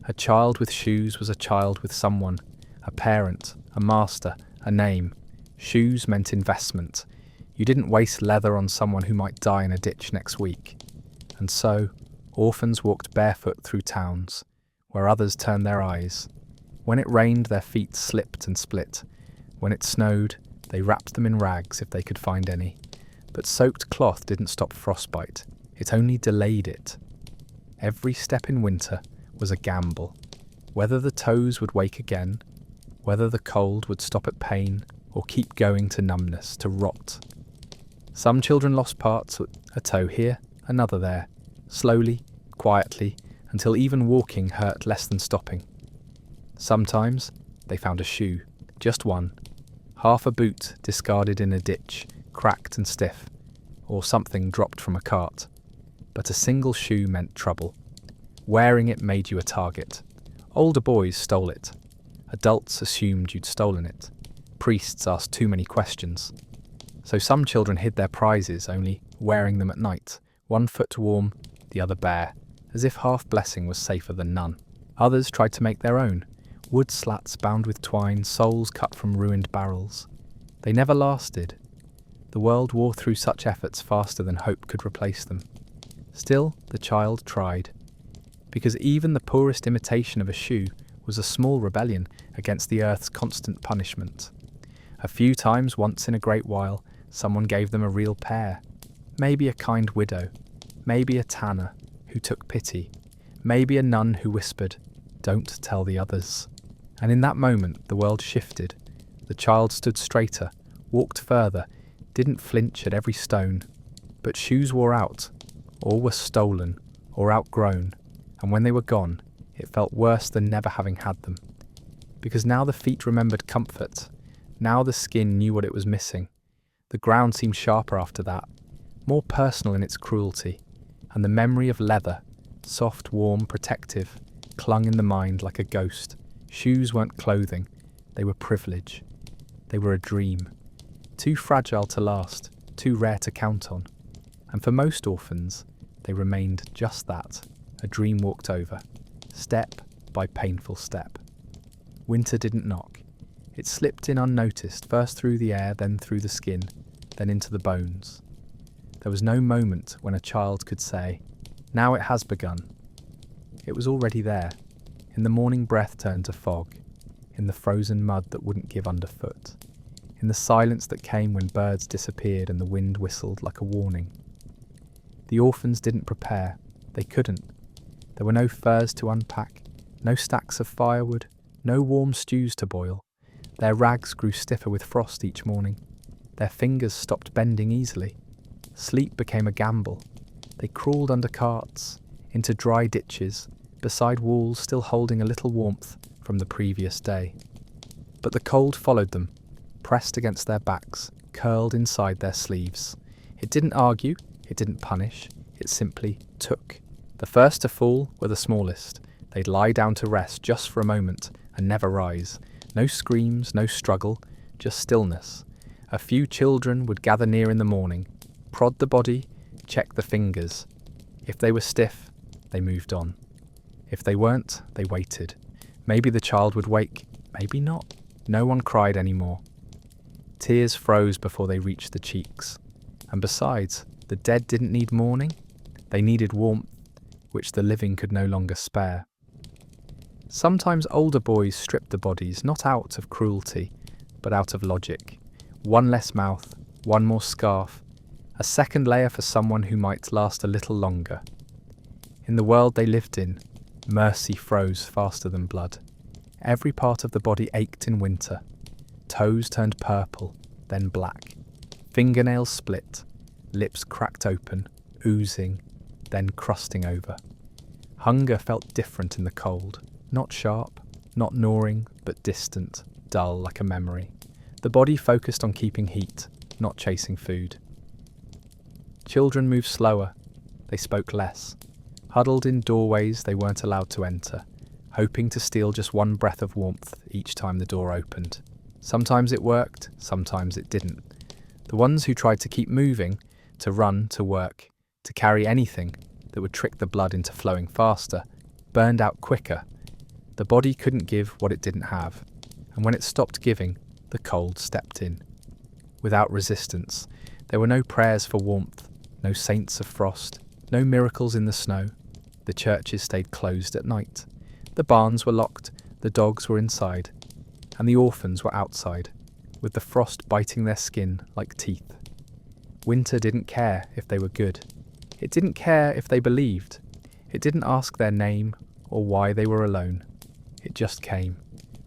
A child with shoes was a child with someone, a parent, a master, a name. Shoes meant investment. You didn't waste leather on someone who might die in a ditch next week. And so, orphans walked barefoot through towns, where others turned their eyes. When it rained, their feet slipped and split. When it snowed, they wrapped them in rags if they could find any. But soaked cloth didn't stop frostbite, it only delayed it. Every step in winter was a gamble. Whether the toes would wake again, whether the cold would stop at pain, or keep going to numbness, to rot. Some children lost parts, a toe here, another there, slowly, quietly, until even walking hurt less than stopping. Sometimes they found a shoe, just one, half a boot discarded in a ditch, cracked and stiff, or something dropped from a cart. But a single shoe meant trouble. Wearing it made you a target. Older boys stole it. Adults assumed you'd stolen it. Priests asked too many questions. So some children hid their prizes, only wearing them at night, one foot warm, the other bare, as if half blessing was safer than none. Others tried to make their own, wood slats bound with twine, soles cut from ruined barrels. They never lasted. The world wore through such efforts faster than hope could replace them. Still, the child tried, because even the poorest imitation of a shoe was a small rebellion against the earth's constant punishment. A few times, once in a great while, someone gave them a real pair. Maybe a kind widow, maybe a tanner who took pity, maybe a nun who whispered, "Don't tell the others." And in that moment, the world shifted. The child stood straighter, walked further, didn't flinch at every stone. But shoes wore out, or were stolen, or outgrown, and when they were gone, it felt worse than never having had them. Because now the feet remembered comfort, now the skin knew what it was missing. The ground seemed sharper after that, more personal in its cruelty, and the memory of leather, soft, warm, protective, clung in the mind like a ghost. Shoes weren't clothing, they were privilege. They were a dream. Too fragile to last, too rare to count on. And for most orphans, they remained just that, a dream walked over, step by painful step. Winter didn't knock. It slipped in unnoticed, first through the air, then through the skin, then into the bones. There was no moment when a child could say, "Now it has begun." It was already there. In the morning breath turned to fog, in the frozen mud that wouldn't give underfoot, in the silence that came when birds disappeared and the wind whistled like a warning. The orphans didn't prepare. They couldn't. There were no furs to unpack, no stacks of firewood, no warm stews to boil. Their rags grew stiffer with frost each morning. Their fingers stopped bending easily. Sleep became a gamble. They crawled under carts, into dry ditches, beside walls still holding a little warmth from the previous day. But the cold followed them, pressed against their backs, curled inside their sleeves. It didn't argue, it didn't punish, it simply took. The first to fall were the smallest. They'd lie down to rest just for a moment and never rise. No screams, no struggle, just stillness. A few children would gather near in the morning, prod the body, check the fingers. If they were stiff, they moved on. If they weren't, they waited. Maybe the child would wake, maybe not. No one cried anymore. Tears froze before they reached the cheeks. And besides, the dead didn't need mourning. They needed warmth, which the living could no longer spare. Sometimes older boys stripped the bodies, not out of cruelty, but out of logic. One less mouth, one more scarf, a second layer for someone who might last a little longer. In the world they lived in, mercy froze faster than blood. Every part of the body ached in winter. Toes turned purple, then black. Fingernails split, lips cracked open, oozing, then crusting over. Hunger felt different in the cold, not sharp, not gnawing, but distant, dull like a memory. The body focused on keeping heat, not chasing food. Children moved slower, they spoke less. Huddled in doorways they weren't allowed to enter, hoping to steal just one breath of warmth each time the door opened. Sometimes it worked, sometimes it didn't. The ones who tried to keep moving, to run, to work, to carry anything that would trick the blood into flowing faster, burned out quicker. The body couldn't give what it didn't have, and when it stopped giving, the cold stepped in. Without resistance, there were no prayers for warmth, no saints of frost, no miracles in the snow. The churches stayed closed at night. The barns were locked, the dogs were inside, and the orphans were outside, with the frost biting their skin like teeth. Winter didn't care if they were good. It didn't care if they believed. It didn't ask their name or why they were alone. It just came,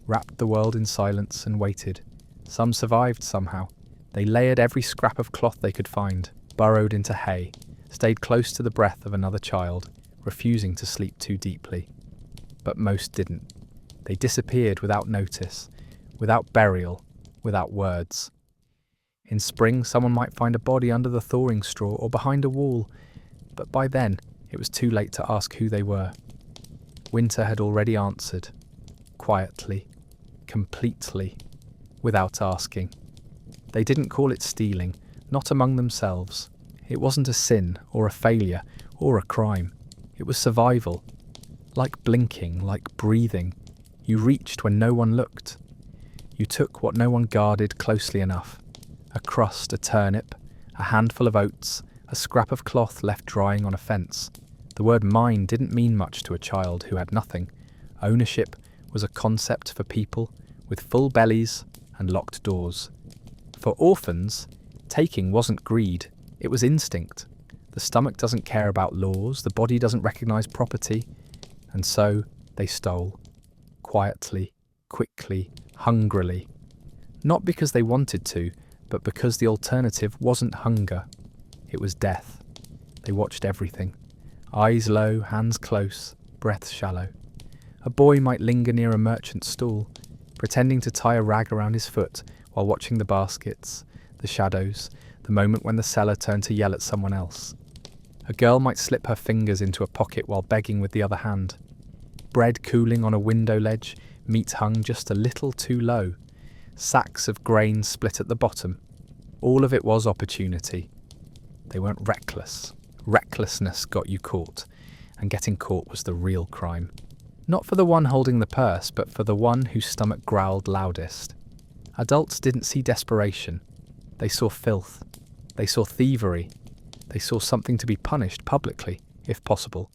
wrapped the world in silence and waited. Some survived somehow. They layered every scrap of cloth they could find, burrowed into hay, stayed close to the breath of another child, refusing to sleep too deeply. But most didn't. They disappeared without notice, without burial, without words. In spring, someone might find a body under the thawing straw or behind a wall, but by then it was too late to ask who they were. Winter had already answered, quietly, completely, without asking. They didn't call it stealing, not among themselves. It wasn't a sin or a failure or a crime. It was survival. Like blinking, like breathing. You reached when no one looked. You took what no one guarded closely enough. A crust, a turnip, a handful of oats, a scrap of cloth left drying on a fence. The word mine didn't mean much to a child who had nothing. Ownership was a concept for people with full bellies and locked doors. For orphans, taking wasn't greed, it was instinct. The stomach doesn't care about laws, the body doesn't recognise property, and so they stole. Quietly, quickly, hungrily. Not because they wanted to, but because the alternative wasn't hunger. It was death. They watched everything. Eyes low, hands close, breath shallow. A boy might linger near a merchant's stall, pretending to tie a rag around his foot while watching the baskets, the shadows, the moment when the seller turned to yell at someone else. A girl might slip her fingers into a pocket while begging with the other hand. Bread cooling on a window ledge, meat hung just a little too low. Sacks of grain split at the bottom. All of it was opportunity. They weren't reckless. Recklessness got you caught, and getting caught was the real crime. Not for the one holding the purse, but for the one whose stomach growled loudest. Adults didn't see desperation. They saw filth. They saw thievery. They saw something to be punished publicly, if possible.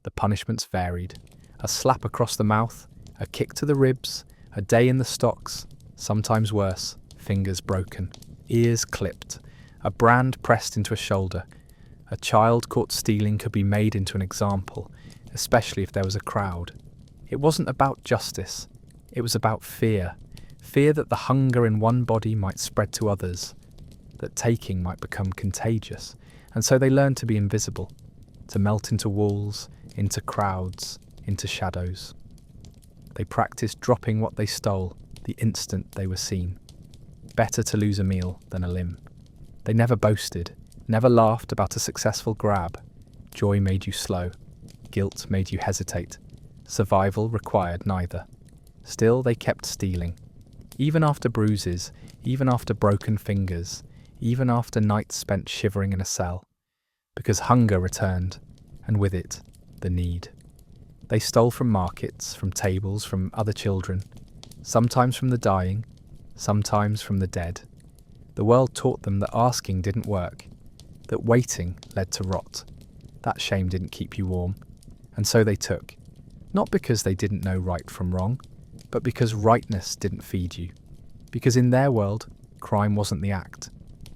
The punishments varied. A slap across the mouth, a kick to the ribs, a day in the stocks, sometimes worse, fingers broken, ears clipped, a brand pressed into a shoulder. A child caught stealing could be made into an example, especially if there was a crowd. It wasn't about justice. It was about fear. Fear that the hunger in one body might spread to others, that taking might become contagious, And so they learned to be invisible, to melt into walls, into crowds, into shadows. They practiced dropping what they stole the instant they were seen. Better to lose a meal than a limb. They never boasted, never laughed about a successful grab. Joy made you slow. Guilt made you hesitate. Survival required neither. Still, they kept stealing. Even after bruises, even after broken fingers, even after nights spent shivering in a cell. Because hunger returned, and with it, the need. They stole from markets, from tables, from other children, sometimes from the dying, sometimes from the dead. The world taught them that asking didn't work, that waiting led to rot. That shame didn't keep you warm, and so they took, not because they didn't know right from wrong, but because rightness didn't feed you. Because in their world, crime wasn't the act.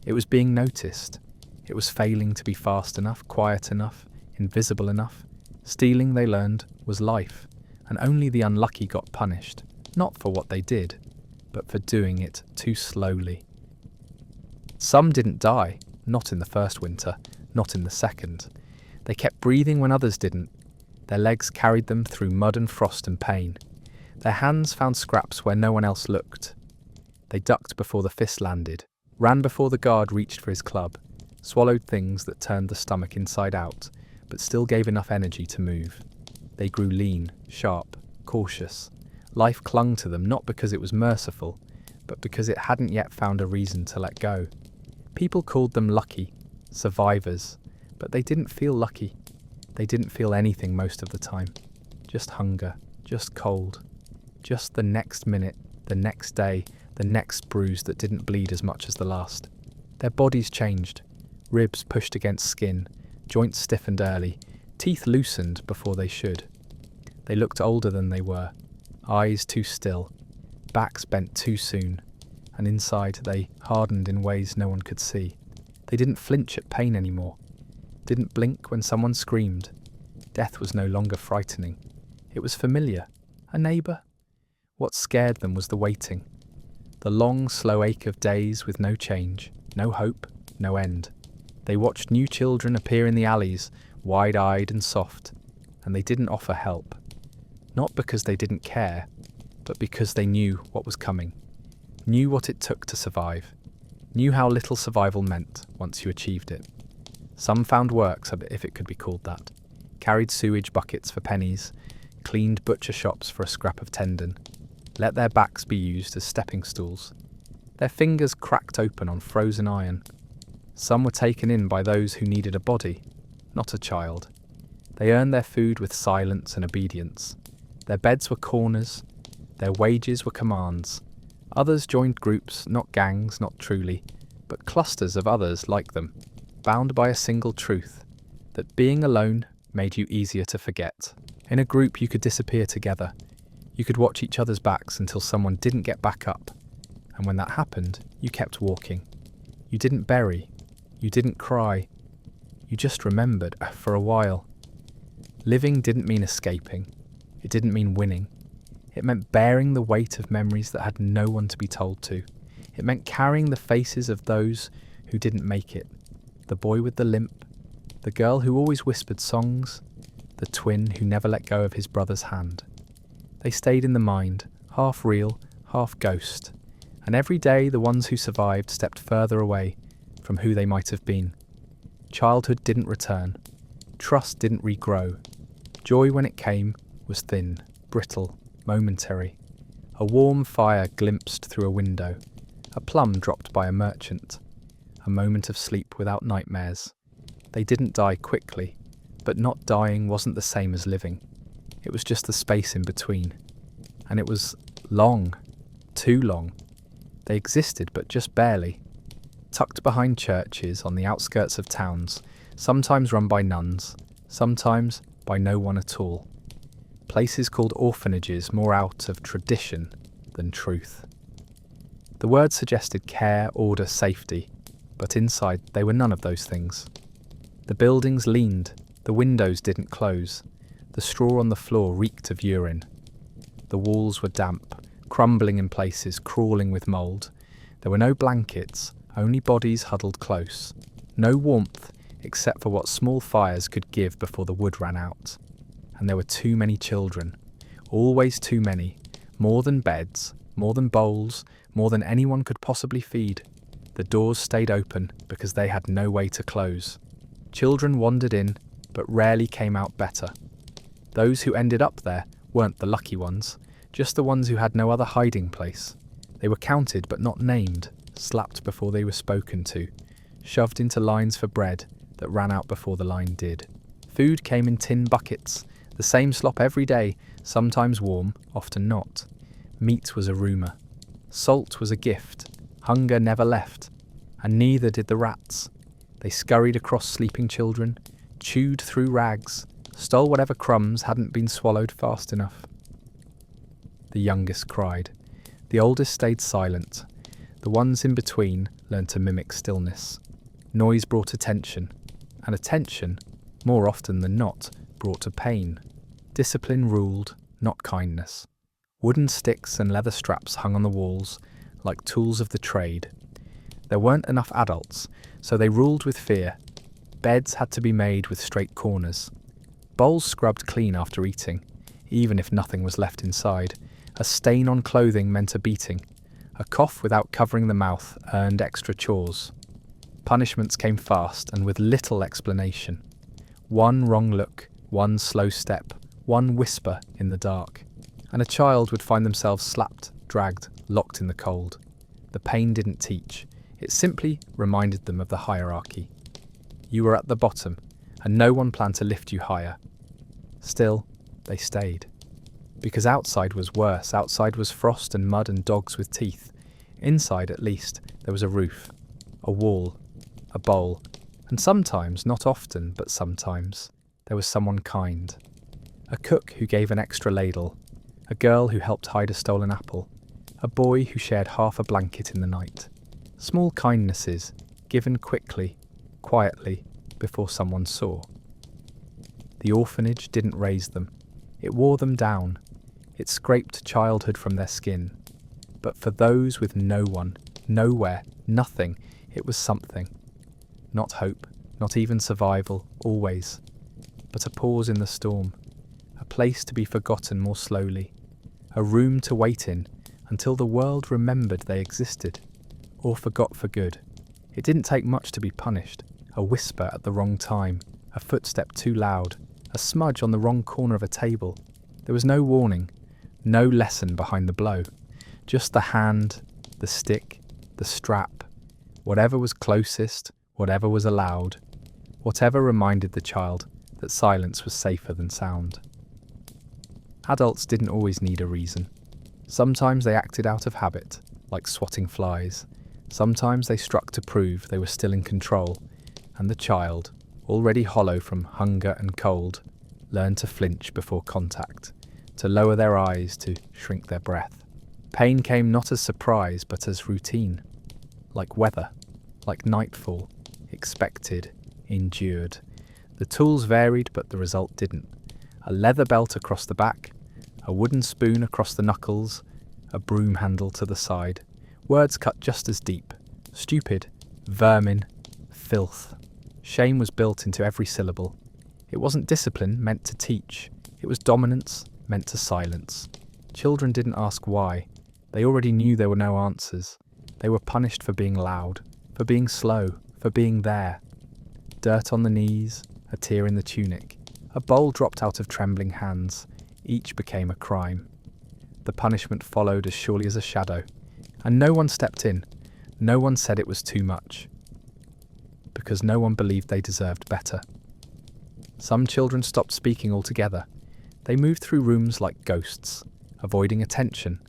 It was being noticed. It was failing to be fast enough, quiet enough, invisible enough. Stealing, they learned, was life, and only the unlucky got punished, not for what they did, but for doing it too slowly. Some didn't die, not in the first winter, not in the second. They kept breathing when others didn't. Their legs carried them through mud and frost and pain. Their hands found scraps where no one else looked. They ducked before the fist landed, ran before the guard reached for his club, swallowed things that turned the stomach inside out, but still gave enough energy to move. They grew lean, sharp, cautious. Life clung to them not because it was merciful, but because it hadn't yet found a reason to let go. People called them lucky, survivors, but they didn't feel lucky. They didn't feel anything most of the time. Just hunger, just cold, just the next minute, the next day, the next bruise that didn't bleed as much as the last. Their bodies changed. Ribs pushed against skin, joints stiffened early, teeth loosened before they should. They looked older than they were, eyes too still, backs bent too soon, and inside they hardened in ways no one could see. They didn't flinch at pain anymore, didn't blink when someone screamed. Death was no longer frightening. It was familiar, a neighbour. What scared them was the waiting, the long, slow ache of days with no change, no hope, no end. They watched new children appear in the alleys, wide-eyed and soft, and they didn't offer help. Not because they didn't care, but because they knew what was coming, knew what it took to survive, knew how little survival meant once you achieved it. Some found work, if it could be called that, carried sewage buckets for pennies, cleaned butcher shops for a scrap of tendon, let their backs be used as stepping stools. Their fingers cracked open on frozen iron. Some were taken in by those who needed a body, not a child. They earned their food with silence and obedience. Their beds were corners, their wages were commands. Others joined groups, not gangs, not truly, but clusters of others like them, bound by a single truth, that being alone made you easier to forget. In a group you could disappear together. You could watch each other's backs until someone didn't get back up, and when that happened, you kept walking. You didn't bury, you didn't cry, you just remembered for a while. Living didn't mean escaping, it didn't mean winning. It meant bearing the weight of memories that had no one to be told to. It meant carrying the faces of those who didn't make it. The boy with the limp, the girl who always whispered songs, the twin who never let go of his brother's hand. They stayed in the mind, half real, half ghost, and every day the ones who survived stepped further away from who they might have been. Childhood didn't return. Trust didn't regrow. Joy, when it came, was thin, brittle, momentary. A warm fire glimpsed through a window, a plum dropped by a merchant, a moment of sleep without nightmares. They didn't die quickly, but not dying wasn't the same as living. It was just the space in between. And it was long, too long. They existed, but just barely. Tucked behind churches on the outskirts of towns, sometimes run by nuns, sometimes by no one at all. Places called orphanages more out of tradition than truth. The word suggested care, order, safety, but inside they were none of those things. The buildings leaned, the windows didn't close, the straw on the floor reeked of urine. The walls were damp, crumbling in places, crawling with mould. There were no blankets, only bodies huddled close. No warmth, except for what small fires could give before the wood ran out. And there were too many children, always too many, more than beds, more than bowls, more than anyone could possibly feed. The doors stayed open because they had no way to close. Children wandered in, but rarely came out better. Those who ended up there weren't the lucky ones, just the ones who had no other hiding place. They were counted but not named, slapped before they were spoken to, shoved into lines for bread that ran out before the line did. Food came in tin buckets, the same slop every day, sometimes warm, often not. Meat was a rumour. Salt was a gift. Hunger never left. And neither did the rats. They scurried across sleeping children, chewed through rags, stole whatever crumbs hadn't been swallowed fast enough. The youngest cried. The oldest stayed silent. The ones in between learned to mimic stillness. Noise brought attention, and attention, more often than not, brought to pain. Discipline ruled, not kindness. Wooden sticks and leather straps hung on the walls, like tools of the trade. There weren't enough adults, so they ruled with fear. Beds had to be made with straight corners. Bowls scrubbed clean after eating, even if nothing was left inside. A stain on clothing meant a beating. A cough without covering the mouth earned extra chores. Punishments came fast and with little explanation. One wrong look, one slow step, one whisper in the dark, and a child would find themselves slapped, dragged, locked in the cold. The pain didn't teach. It simply reminded them of the hierarchy. You were at the bottom, and no one planned to lift you higher. Still, they stayed. Because outside was worse. Outside was frost and mud and dogs with teeth. Inside, at least, there was a roof, a wall, a bowl, and sometimes, not often, but sometimes, there was someone kind. A cook who gave an extra ladle, a girl who helped hide a stolen apple, a boy who shared half a blanket in the night. Small kindnesses, given quickly, quietly, before someone saw. The orphanage didn't raise them. It wore them down. It scraped childhood from their skin. But for those with no one, nowhere, nothing, it was something. Not hope, not even survival, always. But a pause in the storm. A place to be forgotten more slowly. A room to wait in until the world remembered they existed. Or forgot for good. It didn't take much to be punished. A whisper at the wrong time. A footstep too loud. A smudge on the wrong corner of a table. There was no warning. No lesson behind the blow. Just the hand, the stick, the strap. Whatever was closest, whatever was allowed. Whatever reminded the child that silence was safer than sound. Adults didn't always need a reason. Sometimes they acted out of habit, like swatting flies. Sometimes they struck to prove they were still in control, and the child, already hollow from hunger and cold, learned to flinch before contact, to lower their eyes, to shrink their breath. Pain came not as surprise, but as routine, like weather, like nightfall, expected, endured. The tools varied, but the result didn't. A leather belt across the back, a wooden spoon across the knuckles, a broom handle to the side. Words cut just as deep. Stupid, vermin, filth. Shame was built into every syllable. It wasn't discipline meant to teach. It was dominance meant to silence. Children didn't ask why. They already knew there were no answers. They were punished for being loud, for being slow, for being there. Dirt on the knees, a tear in the tunic. A bowl dropped out of trembling hands. Each became a crime. The punishment followed as surely as a shadow. And no one stepped in. No one said it was too much. Because no one believed they deserved better. Some children stopped speaking altogether. They moved through rooms like ghosts, avoiding attention,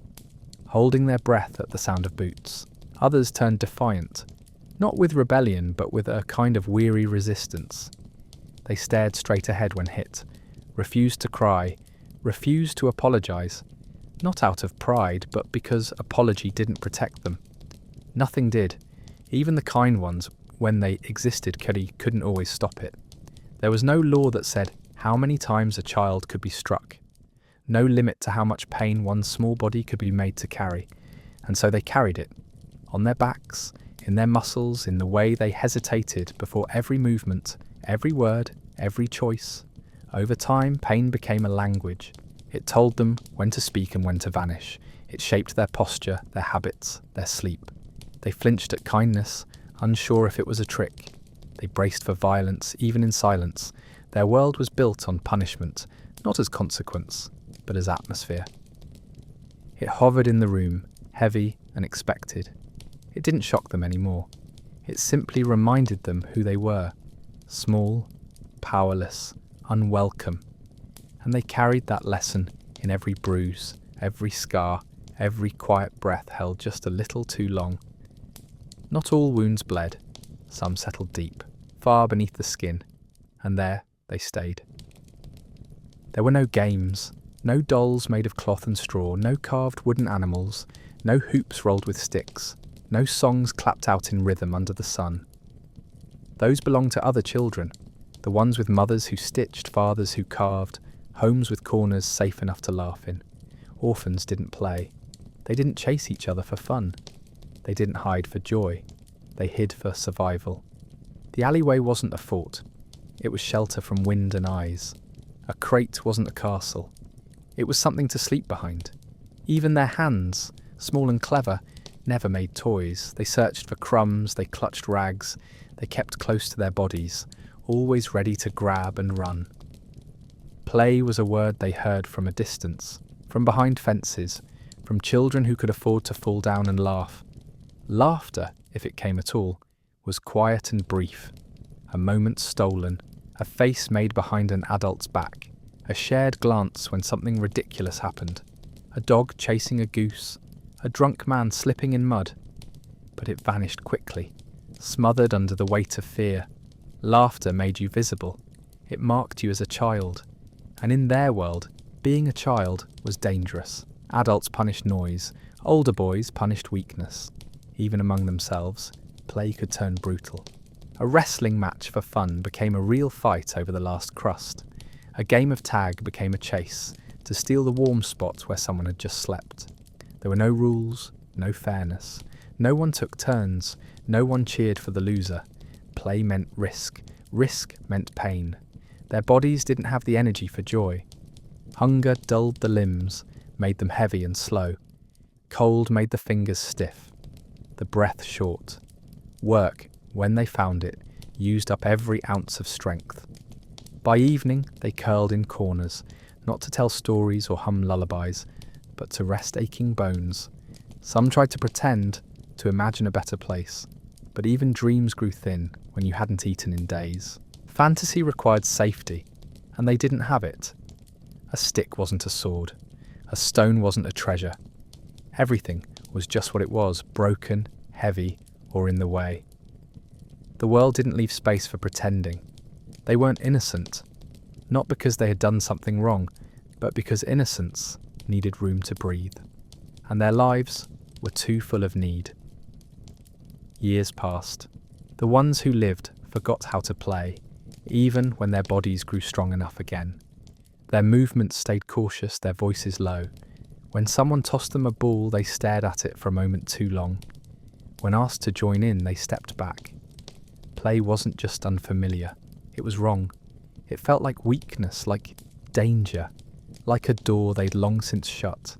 holding their breath at the sound of boots. Others turned defiant, not with rebellion, but with a kind of weary resistance. They stared straight ahead when hit, refused to cry, refused to apologize, not out of pride, but because apology didn't protect them. Nothing did. Even the kind ones, when they existed, couldn't always stop it. There was no law that said how many times a child could be struck. No limit to how much pain one small body could be made to carry. And so they carried it, on their backs, in their muscles, in the way they hesitated before every movement, every word, every choice. Over time, pain became a language. It told them when to speak and when to vanish. It shaped their posture, their habits, their sleep. They flinched at kindness, unsure if it was a trick. They braced for violence, even in silence. Their world was built on punishment, not as consequence, but as atmosphere. It hovered in the room, heavy and expected. It didn't shock them anymore. It simply reminded them who they were. Small, powerless, unwelcome. And they carried that lesson in every bruise, every scar, every quiet breath held just a little too long. Not all wounds bled. Some settled deep, far beneath the skin, and there they stayed. There were no games, no dolls made of cloth and straw, no carved wooden animals, no hoops rolled with sticks, no songs clapped out in rhythm under the sun. Those belonged to other children, the ones with mothers who stitched, fathers who carved, homes with corners safe enough to laugh in. Orphans didn't play. They didn't chase each other for fun. They didn't hide for joy. They hid for survival. The alleyway wasn't a fort. It was shelter from wind and eyes. A crate wasn't a castle. It was something to sleep behind. Even their hands, small and clever, never made toys. They searched for crumbs, they clutched rags, they kept close to their bodies, always ready to grab and run. Play was a word they heard from a distance, from behind fences, from children who could afford to fall down and laugh. Laughter, if it came at all, was quiet and brief. A moment stolen, a face made behind an adult's back, a shared glance when something ridiculous happened, a dog chasing a goose, a drunk man slipping in mud. But it vanished quickly, smothered under the weight of fear. Laughter made you visible. It marked you as a child. And in their world, being a child was dangerous. Adults punished noise, older boys punished weakness. Even among themselves, play could turn brutal. A wrestling match for fun became a real fight over the last crust. A game of tag became a chase, to steal the warm spot where someone had just slept. There were no rules, no fairness. No one took turns, no one cheered for the loser. Play meant risk. Risk meant pain. Their bodies didn't have the energy for joy. Hunger dulled the limbs, made them heavy and slow. Cold made the fingers stiff, the breath short. Work, when they found it, used up every ounce of strength. By evening, they curled in corners, not to tell stories or hum lullabies, but to rest aching bones. Some tried to pretend, to imagine a better place, but even dreams grew thin when you hadn't eaten in days. Fantasy required safety, and they didn't have it. A stick wasn't a sword. A stone wasn't a treasure. Everything was just what it was, broken, heavy, or in the way. The world didn't leave space for pretending. They weren't innocent, not because they had done something wrong, but because innocence needed room to breathe. And their lives were too full of need. Years passed. The ones who lived forgot how to play, even when their bodies grew strong enough again. Their movements stayed cautious, their voices low. When someone tossed them a ball, they stared at it for a moment too long. When asked to join in, they stepped back. Play wasn't just unfamiliar. It was wrong. It felt like weakness, like danger, like a door they'd long since shut.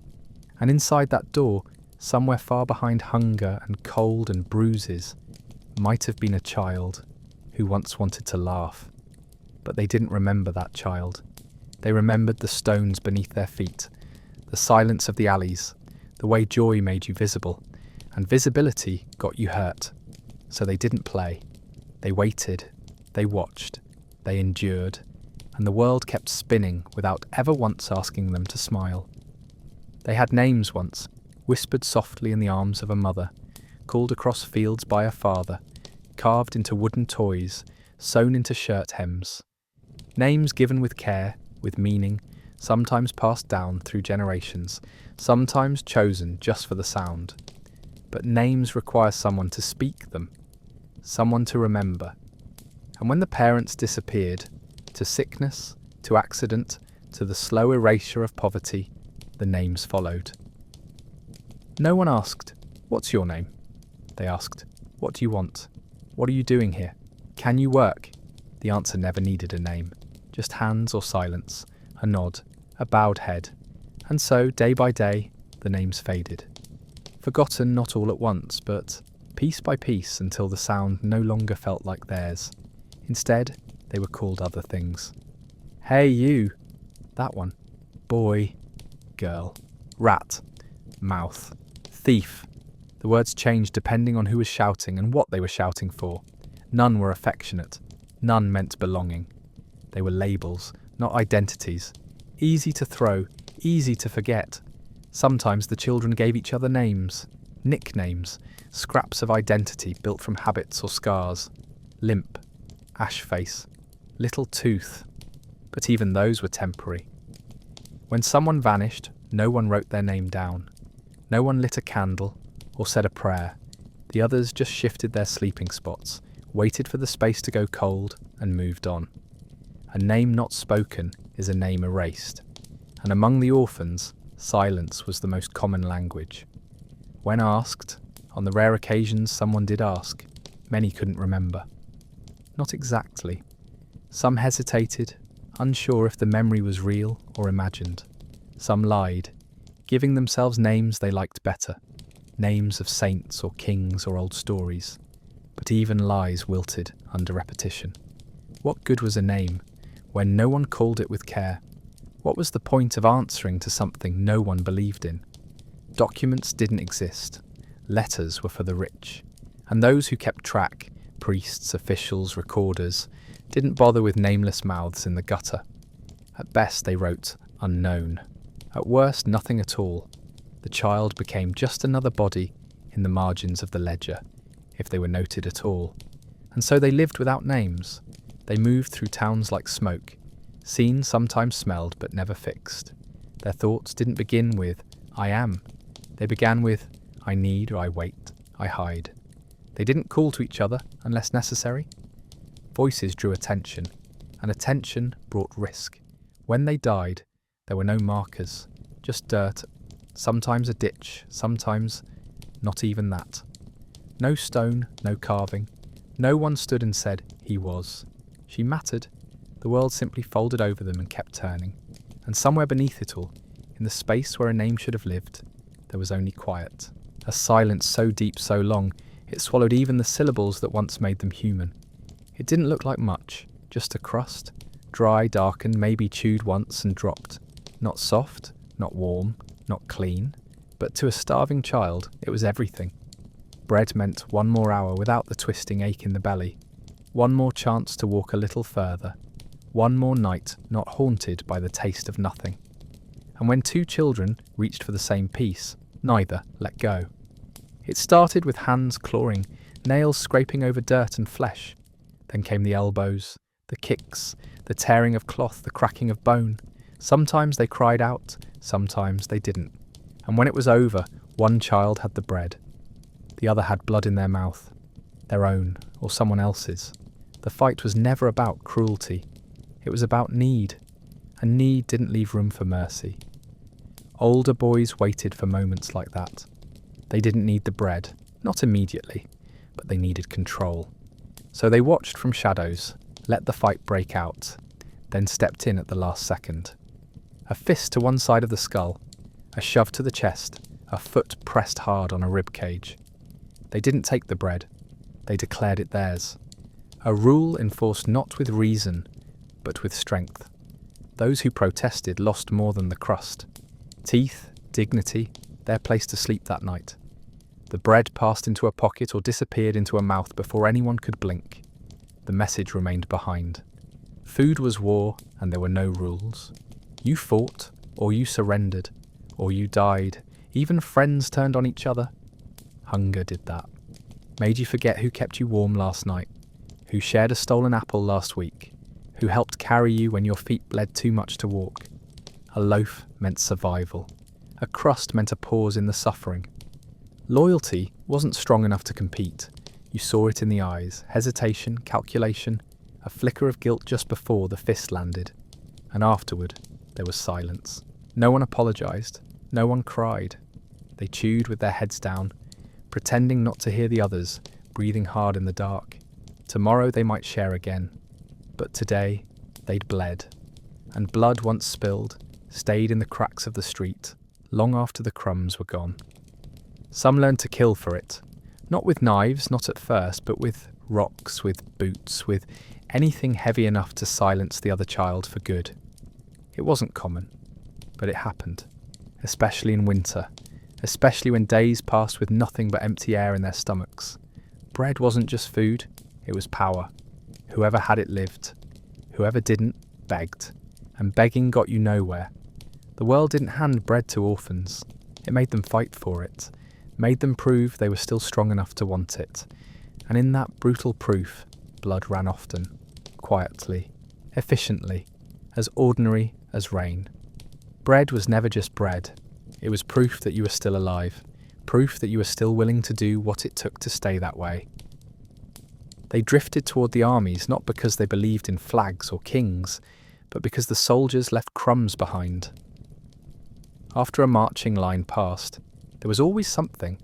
And inside that door, somewhere far behind hunger and cold and bruises, might have been a child who once wanted to laugh. But they didn't remember that child. They remembered the stones beneath their feet, the silence of the alleys, the way joy made you visible, and visibility got you hurt. So they didn't play. They waited, they watched, they endured, and the world kept spinning without ever once asking them to smile. They had names once, whispered softly in the arms of a mother, called across fields by a father, carved into wooden toys, sewn into shirt hems. Names given with care, with meaning, sometimes passed down through generations, sometimes chosen just for the sound. But names require someone to speak them, someone to remember. And when the parents disappeared, to sickness, to accident, to the slow erasure of poverty, the names followed. No one asked, "What's your name?" They asked, What do you want? What are you doing here? Can you work? The answer never needed a name, just hands or silence, a nod, a bowed head. And so, day by day, the names faded. Forgotten not all at once, but piece by piece until the sound no longer felt like theirs. Instead, they were called other things. Hey you! That one. Boy. Girl. Rat. Mouth. Thief. The words changed depending on who was shouting and what they were shouting for. None were affectionate. None meant belonging. They were labels, not identities. Easy to throw, easy to forget. Sometimes the children gave each other names, nicknames, scraps of identity built from habits or scars. Limp, ash face, little tooth. But even those were temporary. When someone vanished, no one wrote their name down. No one lit a candle or said a prayer. The others just shifted their sleeping spots, waited for the space to go cold, and moved on. A name not spoken is a name erased. And among the orphans, silence was the most common language. When asked, on the rare occasions someone did ask, many couldn't remember. Not exactly. Some hesitated, unsure if the memory was real or imagined. Some lied, giving themselves names they liked better, names of saints or kings or old stories. But even lies wilted under repetition. What good was a name when no one called it with care? What was the point of answering to something no one believed in? Documents didn't exist. Letters were for the rich. And those who kept track, priests, officials, recorders, didn't bother with nameless mouths in the gutter. At best they wrote unknown. At worst nothing at all. The child became just another body in the margins of the ledger, if they were noted at all. And so they lived without names. They moved through towns like smoke, seen, sometimes smelled, but never fixed. Their thoughts didn't begin with, I am. They began with, I need, or I wait, I hide. They didn't call to each other unless necessary. Voices drew attention, and attention brought risk. When they died, there were no markers, just dirt, sometimes a ditch, sometimes not even that. No stone, no carving. No one stood and said, he was. She mattered. The world simply folded over them and kept turning. And somewhere beneath it all, in the space where a name should have lived, there was only quiet. A silence so deep, so long, it swallowed even the syllables that once made them human. It didn't look like much, just a crust, dry, darkened, maybe chewed once and dropped. Not soft, not warm, not clean, but to a starving child, it was everything. Bread meant one more hour without the twisting ache in the belly, one more chance to walk a little further, one more night not haunted by the taste of nothing. And when two children reached for the same piece, neither let go. It started with hands clawing, nails scraping over dirt and flesh. Then came the elbows, the kicks, the tearing of cloth, the cracking of bone. Sometimes they cried out, sometimes they didn't. And when it was over, one child had the bread. The other had blood in their mouth, their own or someone else's. The fight was never about cruelty. It was about need, and need didn't leave room for mercy. Older boys waited for moments like that. They didn't need the bread, not immediately, but they needed control. So they watched from shadows, let the fight break out, then stepped in at the last second. A fist to one side of the skull, a shove to the chest, a foot pressed hard on a rib cage. They didn't take the bread, they declared it theirs. A rule enforced not with reason, but with strength. Those who protested lost more than the crust. Teeth, dignity, their place to sleep that night. The bread passed into a pocket or disappeared into a mouth before anyone could blink. The message remained behind. Food was war, and there were no rules. You fought, or you surrendered, or you died. Even friends turned on each other. Hunger did that. Made you forget who kept you warm last night, who shared a stolen apple last week, who helped carry you when your feet bled too much to walk. A loaf meant survival. A crust meant a pause in the suffering. Loyalty wasn't strong enough to compete. You saw it in the eyes, hesitation, calculation, a flicker of guilt just before the fist landed. And afterward, there was silence. No one apologised. No one cried. They chewed with their heads down, pretending not to hear the others, breathing hard in the dark. Tomorrow they might share again, but today they'd bled. And blood once spilled stayed in the cracks of the street long after the crumbs were gone. Some learned to kill for it, not with knives, not at first, but with rocks, with boots, with anything heavy enough to silence the other child for good. It wasn't common, but it happened, especially in winter, especially when days passed with nothing but empty air in their stomachs. Bread wasn't just food, it was power. Whoever had it lived. Whoever didn't, begged. And begging got you nowhere. The world didn't hand bread to orphans. It made them fight for it, made them prove they were still strong enough to want it. And in that brutal proof, blood ran often, quietly, efficiently, as ordinary as rain. Bread was never just bread. It was proof that you were still alive, proof that you were still willing to do what it took to stay that way. They drifted toward the armies not because they believed in flags or kings, but because the soldiers left crumbs behind. After a marching line passed, there was always something: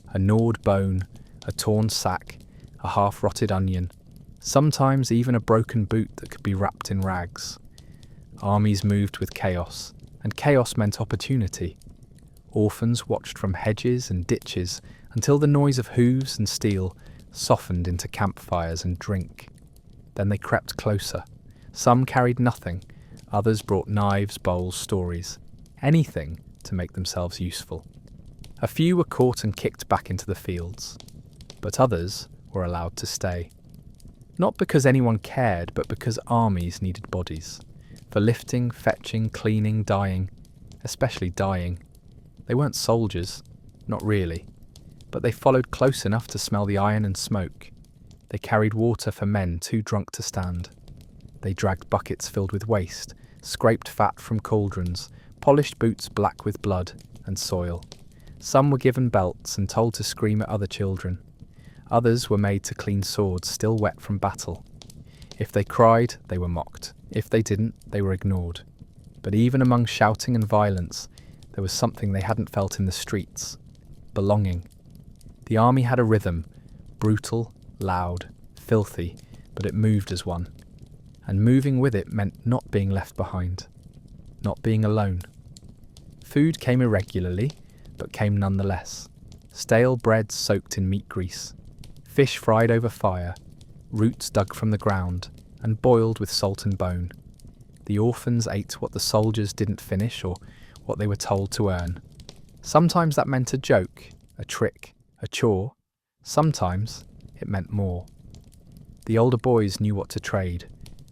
a gnawed bone, a torn sack, a half-rotted onion, sometimes even a broken boot that could be wrapped in rags. Armies moved with chaos, and chaos meant opportunity. Orphans watched from hedges and ditches until the noise of hooves and steel softened into campfires and drink. Then they crept closer. Some carried nothing, others brought knives, bowls, stories, anything to make themselves useful. A few were caught and kicked back into the fields, but others were allowed to stay. Not because anyone cared, but because armies needed bodies. For lifting, fetching, cleaning, dying, especially dying. They weren't soldiers, not really, but they followed close enough to smell the iron and smoke. They carried water for men too drunk to stand. They dragged buckets filled with waste, scraped fat from cauldrons, polished boots black with blood and soil. Some were given belts and told to scream at other children. Others were made to clean swords still wet from battle. If they cried, they were mocked. If they didn't, they were ignored. But even among shouting and violence, there was something they hadn't felt in the streets: belonging. The army had a rhythm, brutal, loud, filthy, but it moved as one. And moving with it meant not being left behind, not being alone. Food came irregularly, but came nonetheless. Stale bread soaked in meat grease, fish fried over fire, roots dug from the ground and boiled with salt and bone. The orphans ate what the soldiers didn't finish or what they were told to earn. Sometimes that meant a joke, a trick, a chore. Sometimes it meant more. The older boys knew what to trade.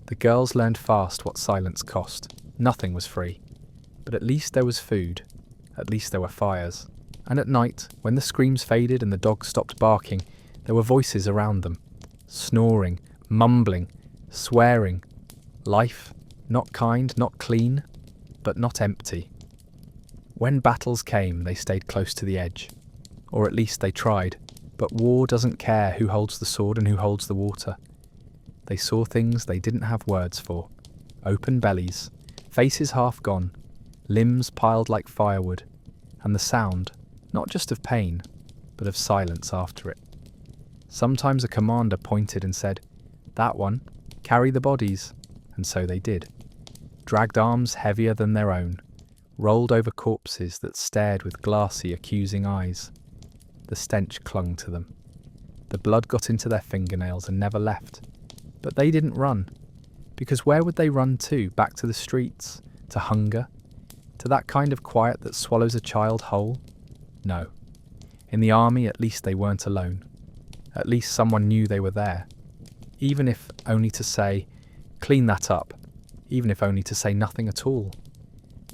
The girls learned fast what silence cost. Nothing was free. But at least there was food. At least there were fires. And at night, when the screams faded and the dogs stopped barking, there were voices around them. Snoring, mumbling, swearing. Life, not kind, not clean, but not empty. When battles came, they stayed close to the edge. Or at least they tried. But war doesn't care who holds the sword and who holds the water. They saw things they didn't have words for. Open bellies, faces half gone, limbs piled like firewood, and the sound, not just of pain, but of silence after it. Sometimes a commander pointed and said, "That one, carry the bodies," and so they did. Dragged arms heavier than their own, rolled over corpses that stared with glassy, accusing eyes. The stench clung to them. The blood got into their fingernails and never left. But they didn't run, because where would they run to? Back to the streets? To hunger? To that kind of quiet that swallows a child whole? No. In the army, at least they weren't alone. At least someone knew they were there. Even if only to say, "Clean that up." Even if only to say nothing at all.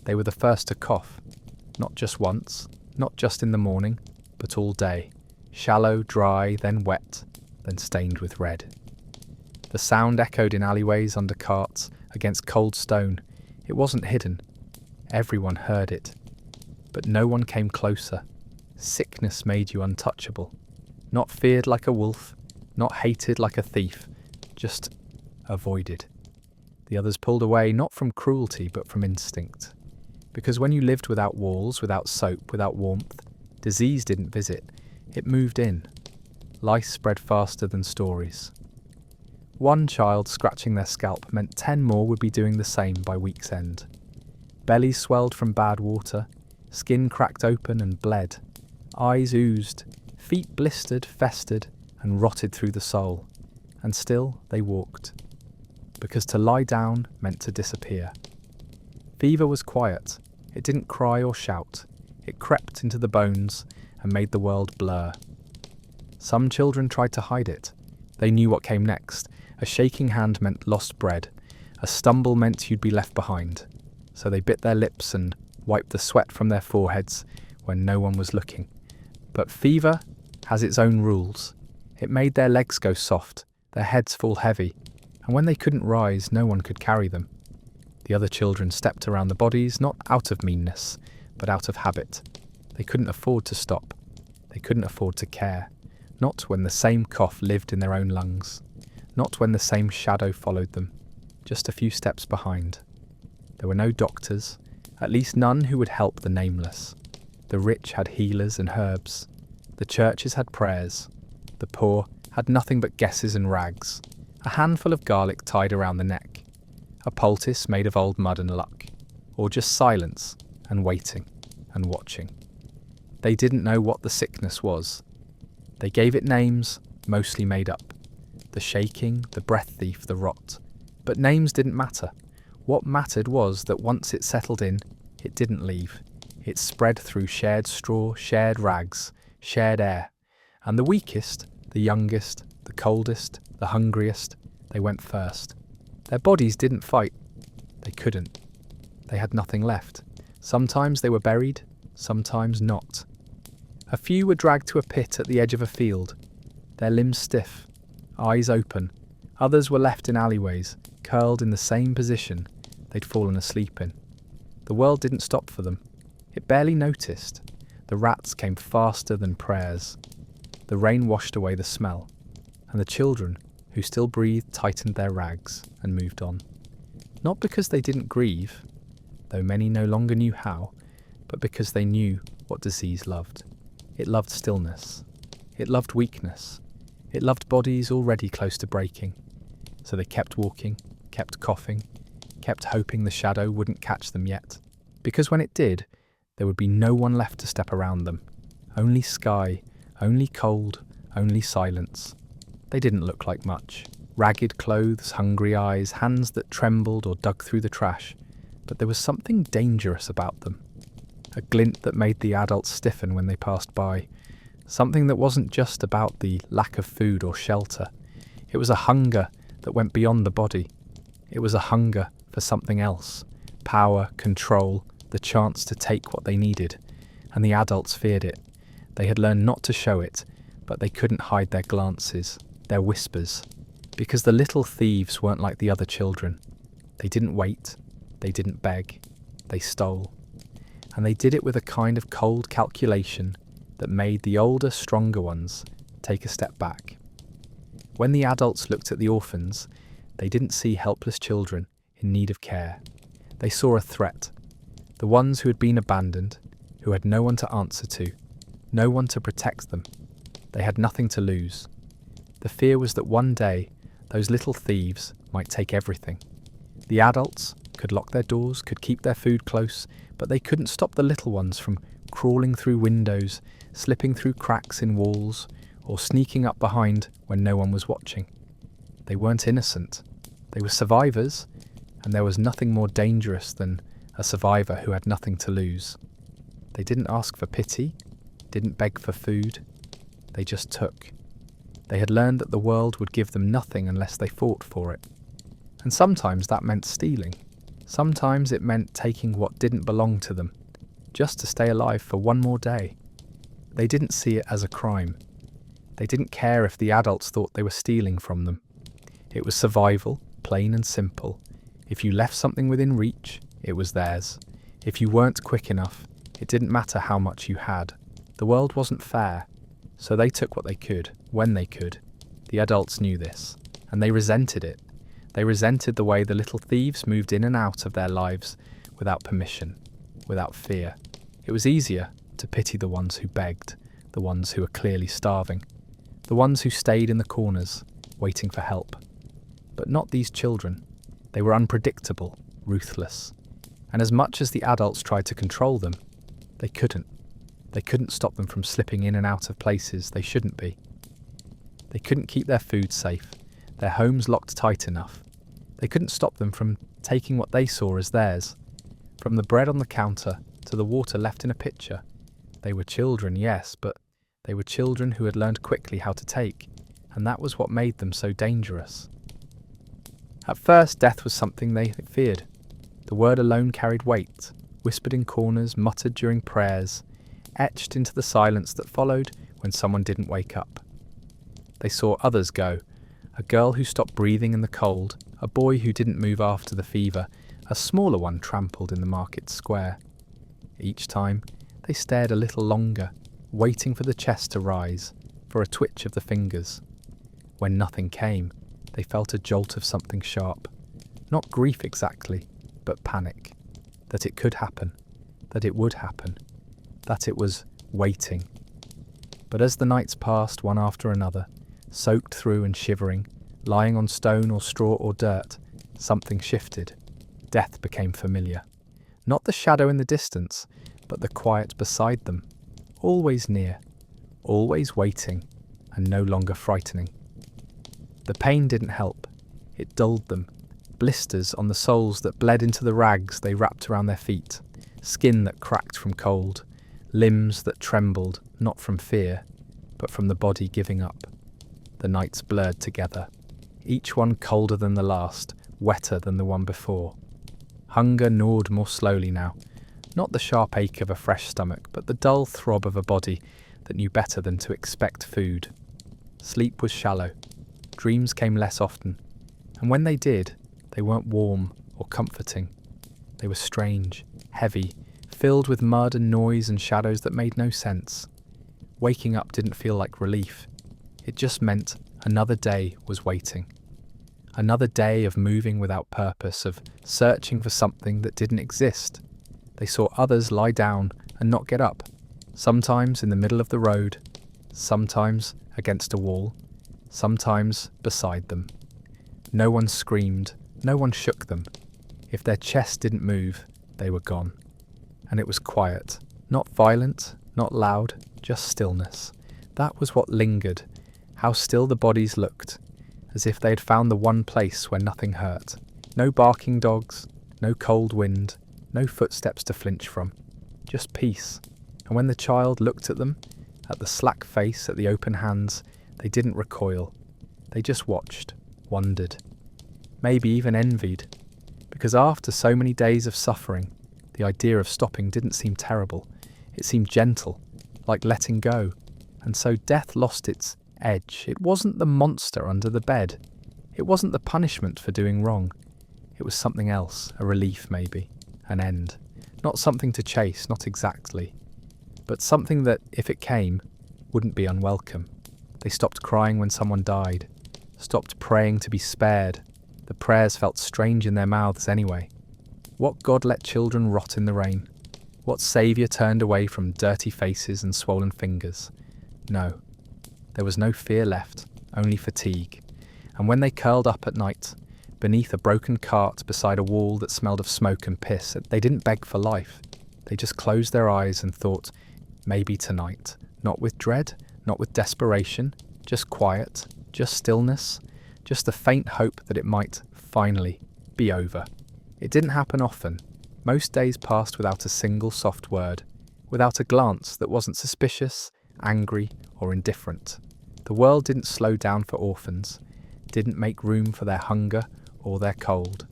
They were the first to cough. Not just once, not just in the morning, but all day. Shallow, dry, then wet, then stained with red. The sound echoed in alleyways, under carts, against cold stone. It wasn't hidden. Everyone heard it. But no one came closer. Sickness made you untouchable. Not feared like a wolf, not hated like a thief, just avoided. The others pulled away not from cruelty but from instinct. Because when you lived without walls, without soap, without warmth, disease didn't visit, it moved in. Lice spread faster than stories. One child scratching their scalp meant 10 more would be doing the same by week's end. Bellies swelled from bad water, skin cracked open and bled, eyes oozed, feet blistered, festered, and rotted through the sole. And still they walked, because to lie down meant to disappear. Fever was quiet. It didn't cry or shout. It crept into the bones and made the world blur. Some children tried to hide it. They knew what came next. A shaking hand meant lost bread. A stumble meant you'd be left behind. So they bit their lips and wiped the sweat from their foreheads when no one was looking. But fever has its own rules. It made their legs go soft, their heads fall heavy, and when they couldn't rise, no one could carry them. The other children stepped around the bodies, not out of meanness, but out of habit. They couldn't afford to stop. They couldn't afford to care. Not when the same cough lived in their own lungs. Not when the same shadow followed them. Just a few steps behind. There were no doctors, at least none who would help the nameless. The rich had healers and herbs. The churches had prayers. The poor had nothing but guesses and rags. A handful of garlic tied around the neck. A poultice made of old mud and luck. Or just silence and waiting and watching. They didn't know what the sickness was. They gave it names, mostly made up. The shaking, the breath thief, the rot. But names didn't matter. What mattered was that once it settled in, it didn't leave. It spread through shared straw, shared rags, shared air. And the weakest, the youngest, the coldest, the hungriest, they went first. Their bodies didn't fight. They couldn't. They had nothing left. Sometimes they were buried, sometimes not. A few were dragged to a pit at the edge of a field, their limbs stiff, eyes open. Others were left in alleyways, curled in the same position they'd fallen asleep in. The world didn't stop for them. It barely noticed. The rats came faster than prayers. The rain washed away the smell, and the children, who still breathed, tightened their rags and moved on. Not because they didn't grieve, though many no longer knew how, but because they knew what disease loved. It loved stillness. It loved weakness. It loved bodies already close to breaking. So they kept walking, kept coughing, kept hoping the shadow wouldn't catch them yet. Because when it did, there would be no one left to step around them. Only sky, only cold, only silence. They didn't look like much. Ragged clothes, hungry eyes, hands that trembled or dug through the trash. But there was something dangerous about them. A glint that made the adults stiffen when they passed by. Something that wasn't just about the lack of food or shelter. It was a hunger that went beyond the body. It was a hunger for something else. Power, control, the chance to take what they needed. And the adults feared it. They had learned not to show it, but they couldn't hide their glances, their whispers. Because the little thieves weren't like the other children. They didn't wait. They didn't beg. They stole. And they did it with a kind of cold calculation that made the older, stronger ones take a step back. When the adults looked at the orphans, they didn't see helpless children in need of care. They saw a threat. The ones who had been abandoned, who had no one to answer to, no one to protect them. They had nothing to lose. The fear was that one day, those little thieves might take everything. The adults could lock their doors, could keep their food close, but they couldn't stop the little ones from crawling through windows, slipping through cracks in walls, or sneaking up behind when no one was watching. They weren't innocent. They were survivors, and there was nothing more dangerous than a survivor who had nothing to lose. They didn't ask for pity, didn't beg for food. They just took. They had learned that the world would give them nothing unless they fought for it. And sometimes that meant stealing. Sometimes it meant taking what didn't belong to them, just to stay alive for one more day. They didn't see it as a crime. They didn't care if the adults thought they were stealing from them. It was survival, plain and simple. If you left something within reach, it was theirs. If you weren't quick enough, it didn't matter how much you had. The world wasn't fair, so they took what they could, when they could. The adults knew this, and they resented it. They resented the way the little thieves moved in and out of their lives without permission, without fear. It was easier to pity the ones who begged, the ones who were clearly starving. the ones who stayed in the corners, waiting for help. But not these children. They were unpredictable, ruthless. And as much as the adults tried to control them, they couldn't. They couldn't stop them from slipping in and out of places they shouldn't be. They couldn't keep their food safe, their homes locked tight enough. They couldn't stop them from taking what they saw as theirs. From the bread on the counter to the water left in a pitcher. They were children, yes, but they were children who had learned quickly how to take, and that was what made them so dangerous. At first, death was something they feared. The word alone carried weight, whispered in corners, muttered during prayers, etched into the silence that followed when someone didn't wake up. They saw others go, a girl who stopped breathing in the cold, a boy who didn't move after the fever, a smaller one trampled in the market square. Each time, they stared a little longer, waiting for the chest to rise, for a twitch of the fingers. When nothing came, they felt a jolt of something sharp. Not grief exactly, but panic. That it could happen, that it would happen, that it was waiting. But as the nights passed one after another, soaked through and shivering, lying on stone or straw or dirt, something shifted. Death became familiar. Not the shadow in the distance, but the quiet beside them. Always near, always waiting, and no longer frightening. The pain didn't help. It dulled them. Blisters on the soles that bled into the rags they wrapped around their feet. Skin that cracked from cold. Limbs that trembled, not from fear, but from the body giving up. The nights blurred together. Each one colder than the last, wetter than the one before. Hunger gnawed more slowly now. Not the sharp ache of a fresh stomach, but the dull throb of a body that knew better than to expect food. Sleep was shallow. Dreams came less often. And when they did, they weren't warm or comforting. They were strange, heavy, filled with mud and noise and shadows that made no sense. Waking up didn't feel like relief. It just meant another day was waiting. Another day of moving without purpose, of searching for something that didn't exist. They saw others lie down and not get up, sometimes in the middle of the road, sometimes against a wall, sometimes beside them. No one screamed, no one shook them. If their chest didn't move, they were gone. And it was quiet, not violent, not loud, just stillness. That was what lingered, how still the bodies looked, as if they had found the one place where nothing hurt. No barking dogs, no cold wind, no footsteps to flinch from, just peace. And when the child looked at them, at the slack face, at the open hands, they didn't recoil. They just watched, wondered, maybe even envied. Because after so many days of suffering, the idea of stopping didn't seem terrible. It seemed gentle, like letting go. And so death lost its edge. It wasn't the monster under the bed. It wasn't the punishment for doing wrong. It was something else, a relief maybe, an end. Not something to chase, not exactly. But something that, if it came, wouldn't be unwelcome. They stopped crying when someone died, stopped praying to be spared. The prayers felt strange in their mouths anyway. What God let children rot in the rain? What saviour turned away from dirty faces and swollen fingers? No. There was no fear left, only fatigue. And when they curled up at night, beneath a broken cart beside a wall that smelled of smoke and piss, they didn't beg for life. They just closed their eyes and thought, maybe tonight. Not with dread, not with desperation, just quiet, just stillness, just a faint hope that it might, finally, be over. It didn't happen often. Most days passed without a single soft word, without a glance that wasn't suspicious, angry, or indifferent. The world didn't slow down for orphans, didn't make room for their hunger or their cold.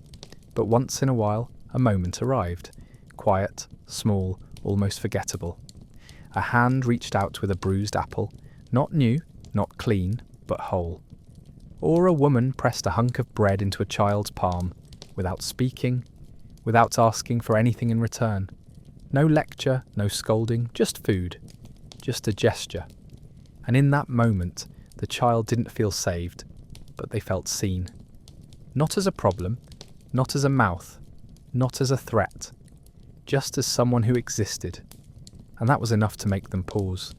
But once in a while, a moment arrived, quiet, small, almost forgettable. A hand reached out with a bruised apple, not new, not clean, but whole. Or a woman pressed a hunk of bread into a child's palm, without speaking, without asking for anything in return. No lecture, no scolding, just food, just a gesture. And in that moment, the child didn't feel saved, but they felt seen. Not as a problem, not as a mouth, not as a threat, just as someone who existed. And that was enough to make them pause.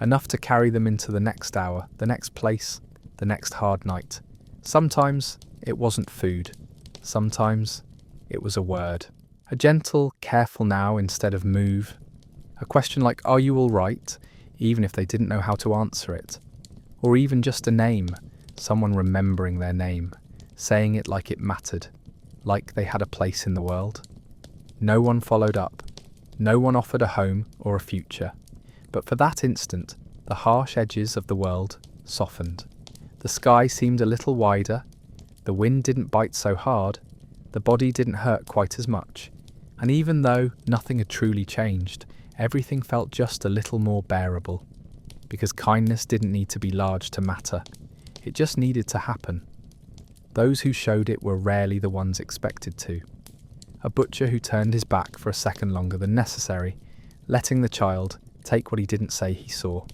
enough to carry them into the next hour, the next place, the next hard night. Sometimes it wasn't food. Sometimes it was a word. A gentle, careful now instead of move. A question like, are you all right? Even if they didn't know how to answer it. Or even just a name, someone remembering their name, saying it like it mattered, like they had a place in the world. No one followed up. No one offered a home or a future. But for that instant, the harsh edges of the world softened. The sky seemed a little wider. The wind didn't bite so hard. The body didn't hurt quite as much. And even though nothing had truly changed, everything felt just a little more bearable. Because kindness didn't need to be large to matter. It just needed to happen. Those who showed it were rarely the ones expected to. A butcher who turned his back for a second longer than necessary, letting the child take what he didn't say he saw.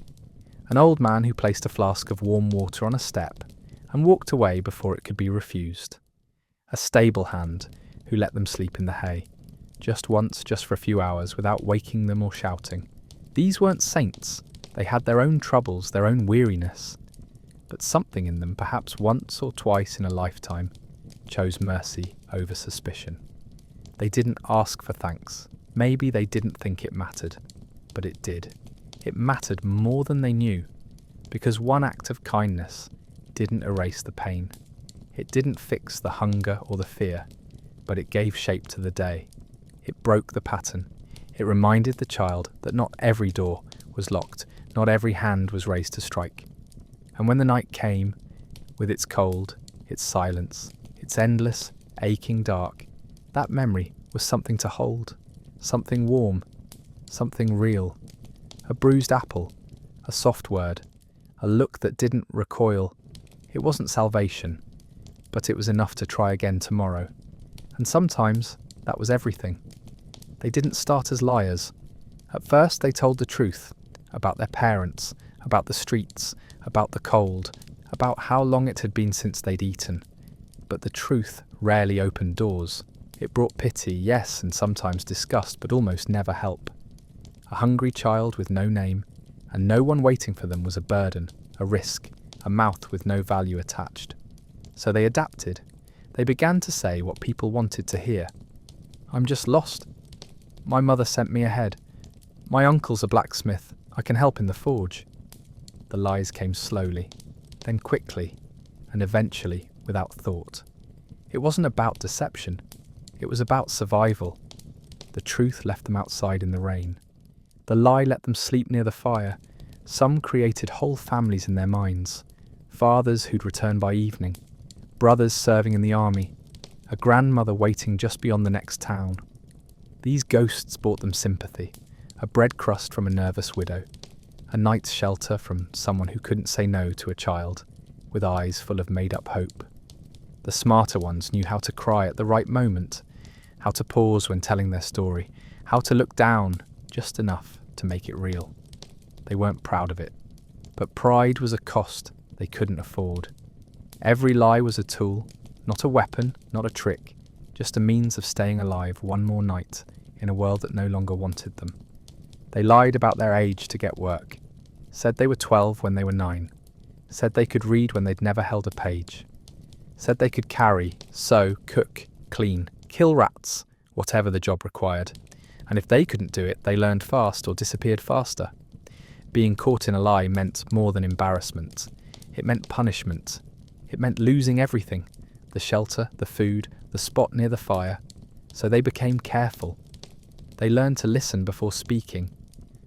An old man who placed a flask of warm water on a step and walked away before it could be refused. A stable hand who let them sleep in the hay, just once, just for a few hours, without waking them or shouting. These weren't saints. They had their own troubles, their own weariness. But something in them, perhaps once or twice in a lifetime, chose mercy over suspicion. They didn't ask for thanks. Maybe they didn't think it mattered. But it did. It mattered more than they knew, because one act of kindness didn't erase the pain. It didn't fix the hunger or the fear, but it gave shape to the day. It broke the pattern. It reminded the child that not every door was locked, not every hand was raised to strike. And when the night came, with its cold, its silence, its endless, aching dark, that memory was something to hold, something warm, something real. A bruised apple, a soft word, a look that didn't recoil. It wasn't salvation, but it was enough to try again tomorrow. And sometimes that was everything. They didn't start as liars. At first they told the truth about their parents, about the streets, about the cold, about how long it had been since they'd eaten. But the truth rarely opened doors. It brought pity, yes, and sometimes disgust, but almost never help. A hungry child with no name, and no one waiting for them was a burden, a risk, a mouth with no value attached. So they adapted. They began to say what people wanted to hear. I'm just lost. My mother sent me ahead. My uncle's a blacksmith. I can help in the forge. The lies came slowly, then quickly, and eventually without thought. It wasn't about deception. It was about survival. The truth left them outside in the rain. The lie let them sleep near the fire. Some created whole families in their minds. Fathers who'd return by evening. Brothers serving in the army. A grandmother waiting just beyond the next town. These ghosts brought them sympathy. A bread crust from a nervous widow. A night's shelter from someone who couldn't say no to a child, with eyes full of made-up hope. The smarter ones knew how to cry at the right moment, how to pause when telling their story, how to look down just enough to make it real. They weren't proud of it, but pride was a cost they couldn't afford. Every lie was a tool, not a weapon, not a trick, just a means of staying alive one more night in a world that no longer wanted them. They lied about their age to get work, said they were 12 when they were 9, said they could read when they'd never held a page, said they could carry, sew, cook, clean, kill rats, whatever the job required. And if they couldn't do it, they learned fast or disappeared faster. Being caught in a lie meant more than embarrassment. It meant punishment. It meant losing everything, the shelter, the food, the spot near the fire. So they became careful. They learned to listen before speaking,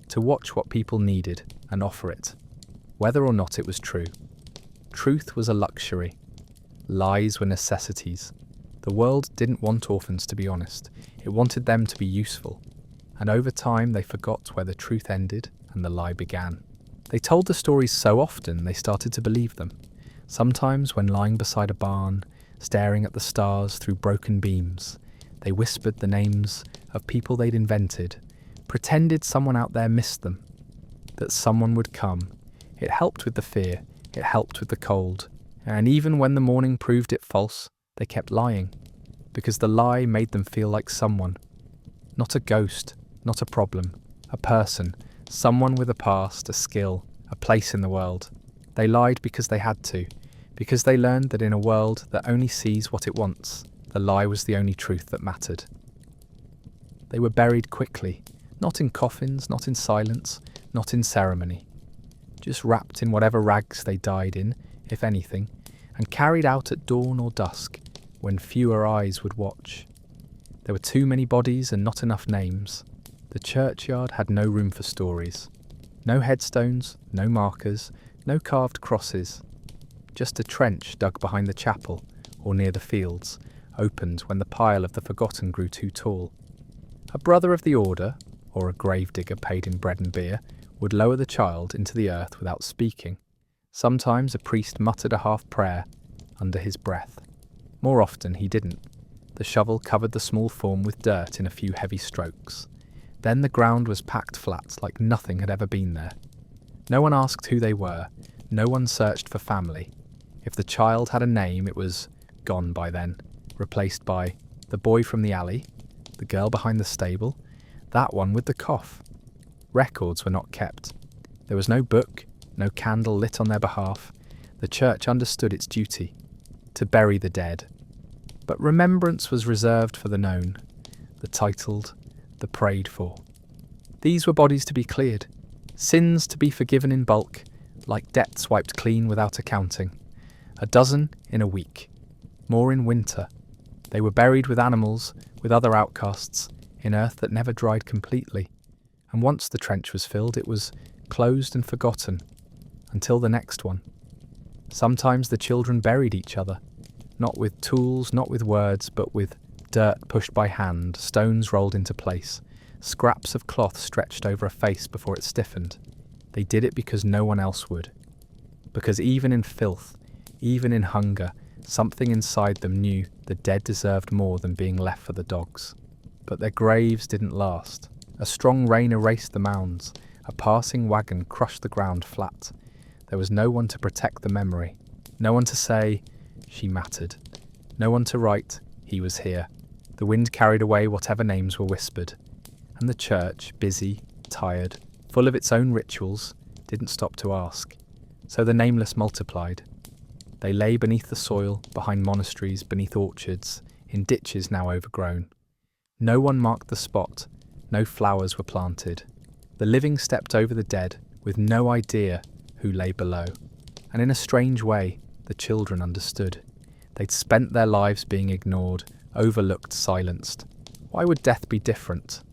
to watch what people needed and offer it, whether or not it was true. Truth was a luxury. Lies were necessities. The world didn't want orphans to be honest. It wanted them to be useful. And over time they forgot where the truth ended and the lie began. They told the stories so often they started to believe them. Sometimes when lying beside a barn, staring at the stars through broken beams, they whispered the names of people they'd invented, pretended someone out there missed them, that someone would come. It helped with the fear, it helped with the cold, and even when the morning proved it false, they kept lying, because the lie made them feel like someone. Not a ghost, not a problem, a person, someone with a past, a skill, a place in the world. They lied because they had to, because they learned that in a world that only sees what it wants, the lie was the only truth that mattered. They were buried quickly, not in coffins, not in silence, not in ceremony, just wrapped in whatever rags they died in, if anything, and carried out at dawn or dusk, when fewer eyes would watch. There were too many bodies and not enough names. The churchyard had no room for stories. No headstones, no markers, no carved crosses. Just a trench dug behind the chapel, or near the fields, opened when the pile of the forgotten grew too tall. A brother of the order, or a gravedigger paid in bread and beer, would lower the child into the earth without speaking. Sometimes a priest muttered a half prayer under his breath. More often he didn't. The shovel covered the small form with dirt in a few heavy strokes. Then the ground was packed flat like nothing had ever been there. No one asked who they were. No one searched for family. If the child had a name, it was gone by then, replaced by the boy from the alley, the girl behind the stable, that one with the cough. Records were not kept. There was no book, no candle lit on their behalf. The church understood its duty, to bury the dead. But remembrance was reserved for the known, the titled, the prayed for. These were bodies to be cleared, sins to be forgiven in bulk, like debts wiped clean without accounting. 12 in a week, more in winter. They were buried with animals, with other outcasts, in earth that never dried completely. And once the trench was filled, it was closed and forgotten, until the next one. Sometimes the children buried each other, not with tools, not with words, but with dirt pushed by hand, stones rolled into place, scraps of cloth stretched over a face before it stiffened. They did it because no one else would. Because even in filth, even in hunger, something inside them knew the dead deserved more than being left for the dogs. But their graves didn't last. A strong rain erased the mounds. A passing wagon crushed the ground flat. There was no one to protect the memory. No one to say, she mattered. No one to write, he was here. The wind carried away whatever names were whispered. And the church, busy, tired, full of its own rituals, didn't stop to ask. So the nameless multiplied. They lay beneath the soil, behind monasteries, beneath orchards, in ditches now overgrown. No one marked the spot. No flowers were planted. The living stepped over the dead, with no idea who lay below. And in a strange way, the children understood. They'd spent their lives being ignored, overlooked, silenced. Why would death be different?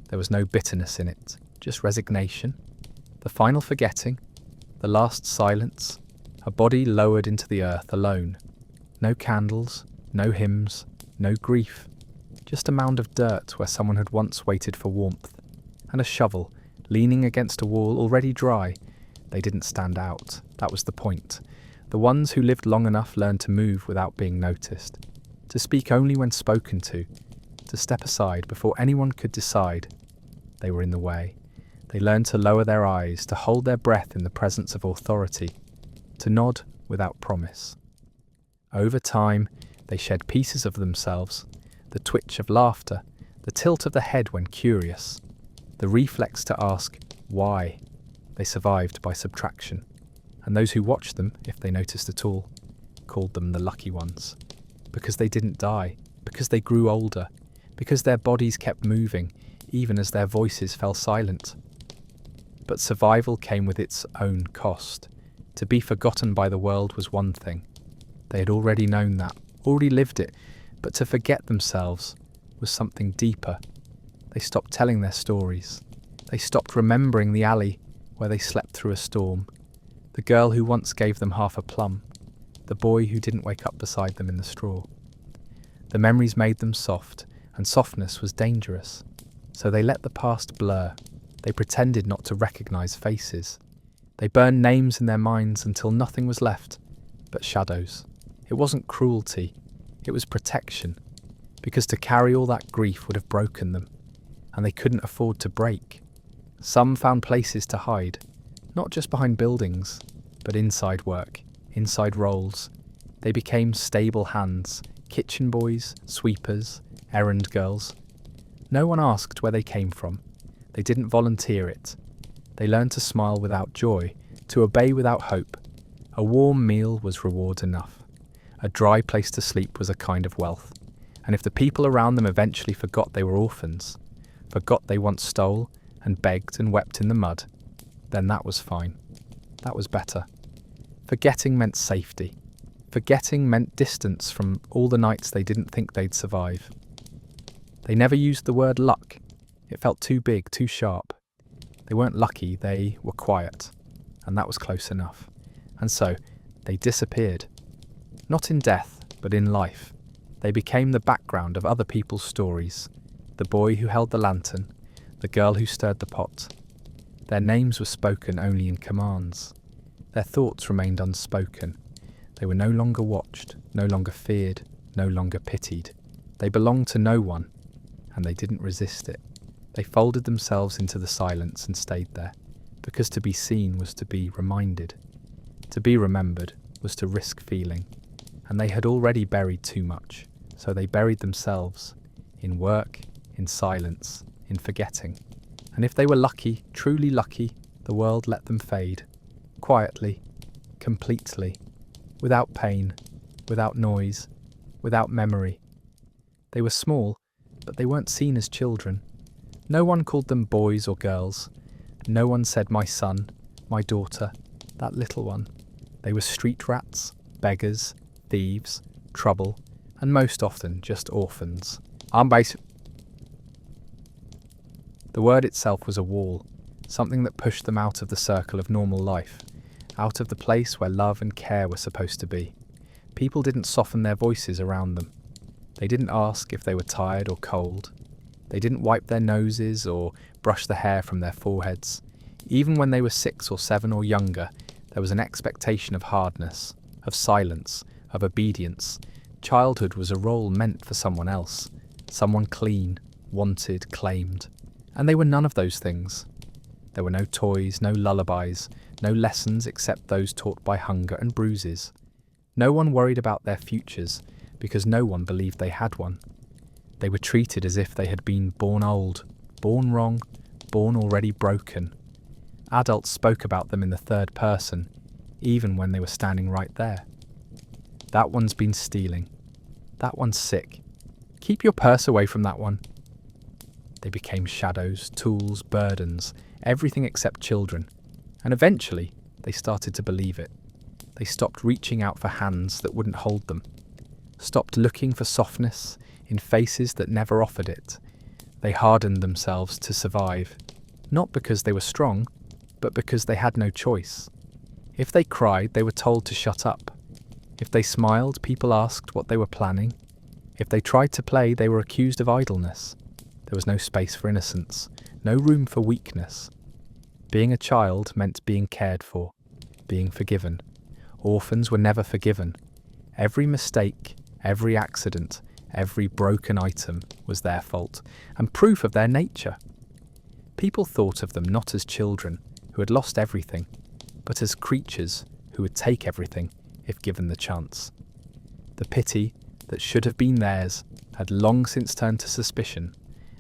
There was no bitterness in it, just resignation. The final forgetting, the last silence, a body lowered into the earth alone. No candles, no hymns, no grief. Just a mound of dirt where someone had once waited for warmth. And a shovel, leaning against a wall already dry. They didn't stand out. That was the point. The ones who lived long enough learned to move without being noticed. To speak only when spoken to step aside before anyone could decide. They were in the way. They learned to lower their eyes, to hold their breath in the presence of authority, to nod without promise. Over time, they shed pieces of themselves, the twitch of laughter, the tilt of the head when curious, the reflex to ask, why? They survived by subtraction, and those who watched them, if they noticed at all, called them the lucky ones, because they didn't die, because they grew older, because their bodies kept moving, even as their voices fell silent. But survival came with its own cost. To be forgotten by the world was one thing. They had already known that, already lived it, but to forget themselves was something deeper. They stopped telling their stories. They stopped remembering the alley where they slept through a storm, the girl who once gave them half a plum, the boy who didn't wake up beside them in the straw. The memories made them soft, and softness was dangerous. So they let the past blur. They pretended not to recognize faces. They burned names in their minds until nothing was left but shadows. It wasn't cruelty, it was protection, because to carry all that grief would have broken them, and they couldn't afford to break. Some found places to hide, not just behind buildings, but inside work, inside roles. They became stable hands, kitchen boys, sweepers, errand girls. No one asked where they came from. They didn't volunteer it. They learned to smile without joy, to obey without hope. A warm meal was reward enough. A dry place to sleep was a kind of wealth. And if the people around them eventually forgot they were orphans, forgot they once stole and begged and wept in the mud, then that was fine. That was better. Forgetting meant safety. Forgetting meant distance from all the nights they didn't think they'd survive. They never used the word luck. It felt too big, too sharp. They weren't lucky, they were quiet. And that was close enough. And so, they disappeared. Not in death, but in life. They became the background of other people's stories. The boy who held the lantern, the girl who stirred the pot. Their names were spoken only in commands. Their thoughts remained unspoken. They were no longer watched, no longer feared, no longer pitied. They belonged to no one, and they didn't resist it. They folded themselves into the silence and stayed there, because to be seen was to be reminded. To be remembered was to risk feeling, and they had already buried too much, so they buried themselves, in work, in silence, in forgetting. And if they were lucky, truly lucky, the world let them fade, quietly, completely, without pain, without noise, without memory. They were small, but they weren't seen as children. No one called them boys or girls. No one said my son, my daughter, that little one. They were street rats, beggars, thieves, trouble, and most often just orphans. The word itself was a wall, something that pushed them out of the circle of normal life, out of the place where love and care were supposed to be. People didn't soften their voices around them. They didn't ask if they were tired or cold. They didn't wipe their noses or brush the hair from their foreheads. Even when they were 6 or 7 or younger, there was an expectation of hardness, of silence, of obedience. Childhood was a role meant for someone else, someone clean, wanted, claimed. And they were none of those things. There were no toys, no lullabies, no lessons except those taught by hunger and bruises. No one worried about their futures because no one believed they had one. They were treated as if they had been born old, born wrong, born already broken. Adults spoke about them in the third person, even when they were standing right there. That one's been stealing. That one's sick. Keep your purse away from that one. They became shadows, tools, burdens, everything except children. And eventually, they started to believe it. They stopped reaching out for hands that wouldn't hold them. Stopped looking for softness in faces that never offered it. They hardened themselves to survive, not because they were strong, but because they had no choice. If they cried, they were told to shut up. If they smiled, people asked what they were planning. If they tried to play, they were accused of idleness. There was no space for innocence, no room for weakness. Being a child meant being cared for, being forgiven. Orphans were never forgiven. Every mistake, every accident, every broken item was their fault, and proof of their nature. People thought of them not as children who had lost everything, but as creatures who would take everything if given the chance. The pity that should have been theirs had long since turned to suspicion,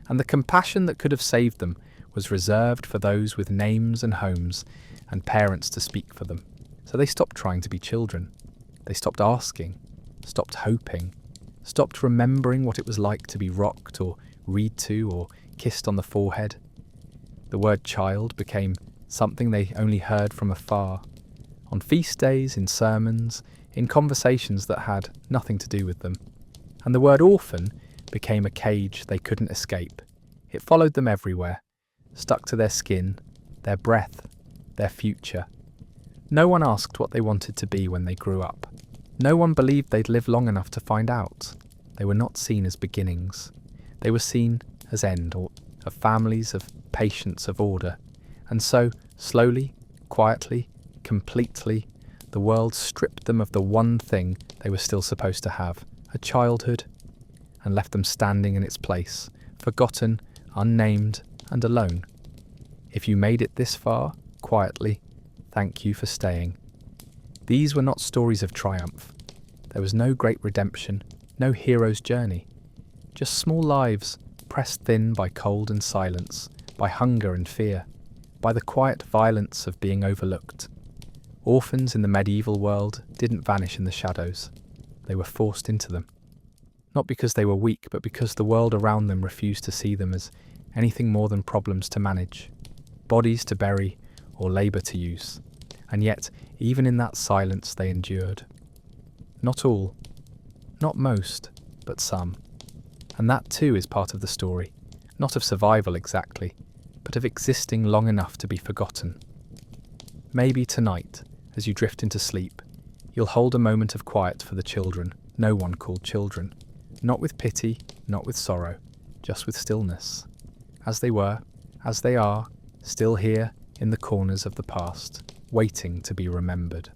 and the compassion that could have saved them was reserved for those with names and homes and parents to speak for them. So they stopped trying to be children. They stopped asking, stopped hoping, stopped remembering what it was like to be rocked or read to or kissed on the forehead. The word child became something they only heard from afar, on feast days, in sermons, in conversations that had nothing to do with them. And the word orphan became a cage they couldn't escape. It followed them everywhere, stuck to their skin, their breath, their future. No one asked what they wanted to be when they grew up. No one believed they'd live long enough to find out. They were not seen as beginnings. They were seen as end, or of families, of patience, of order. And so, slowly, quietly, completely, the world stripped them of the one thing they were still supposed to have, a childhood, and left them standing in its place, forgotten, unnamed, and alone. If you made it this far, quietly, thank you for staying. These were not stories of triumph. There was no great redemption, no hero's journey. Just small lives, pressed thin by cold and silence, by hunger and fear, by the quiet violence of being overlooked. Orphans in the medieval world didn't vanish in the shadows. They were forced into them. Not because they were weak, but because the world around them refused to see them as anything more than problems to manage, bodies to bury, or labour to use. And yet, even in that silence, they endured. Not all, not most, but some. And that too is part of the story, not of survival exactly, but of existing long enough to be forgotten. Maybe tonight, as you drift into sleep, you'll hold a moment of quiet for the children no one called children, not with pity, not with sorrow, just with stillness, as they were, as they are, still here in the corners of the past, waiting to be remembered.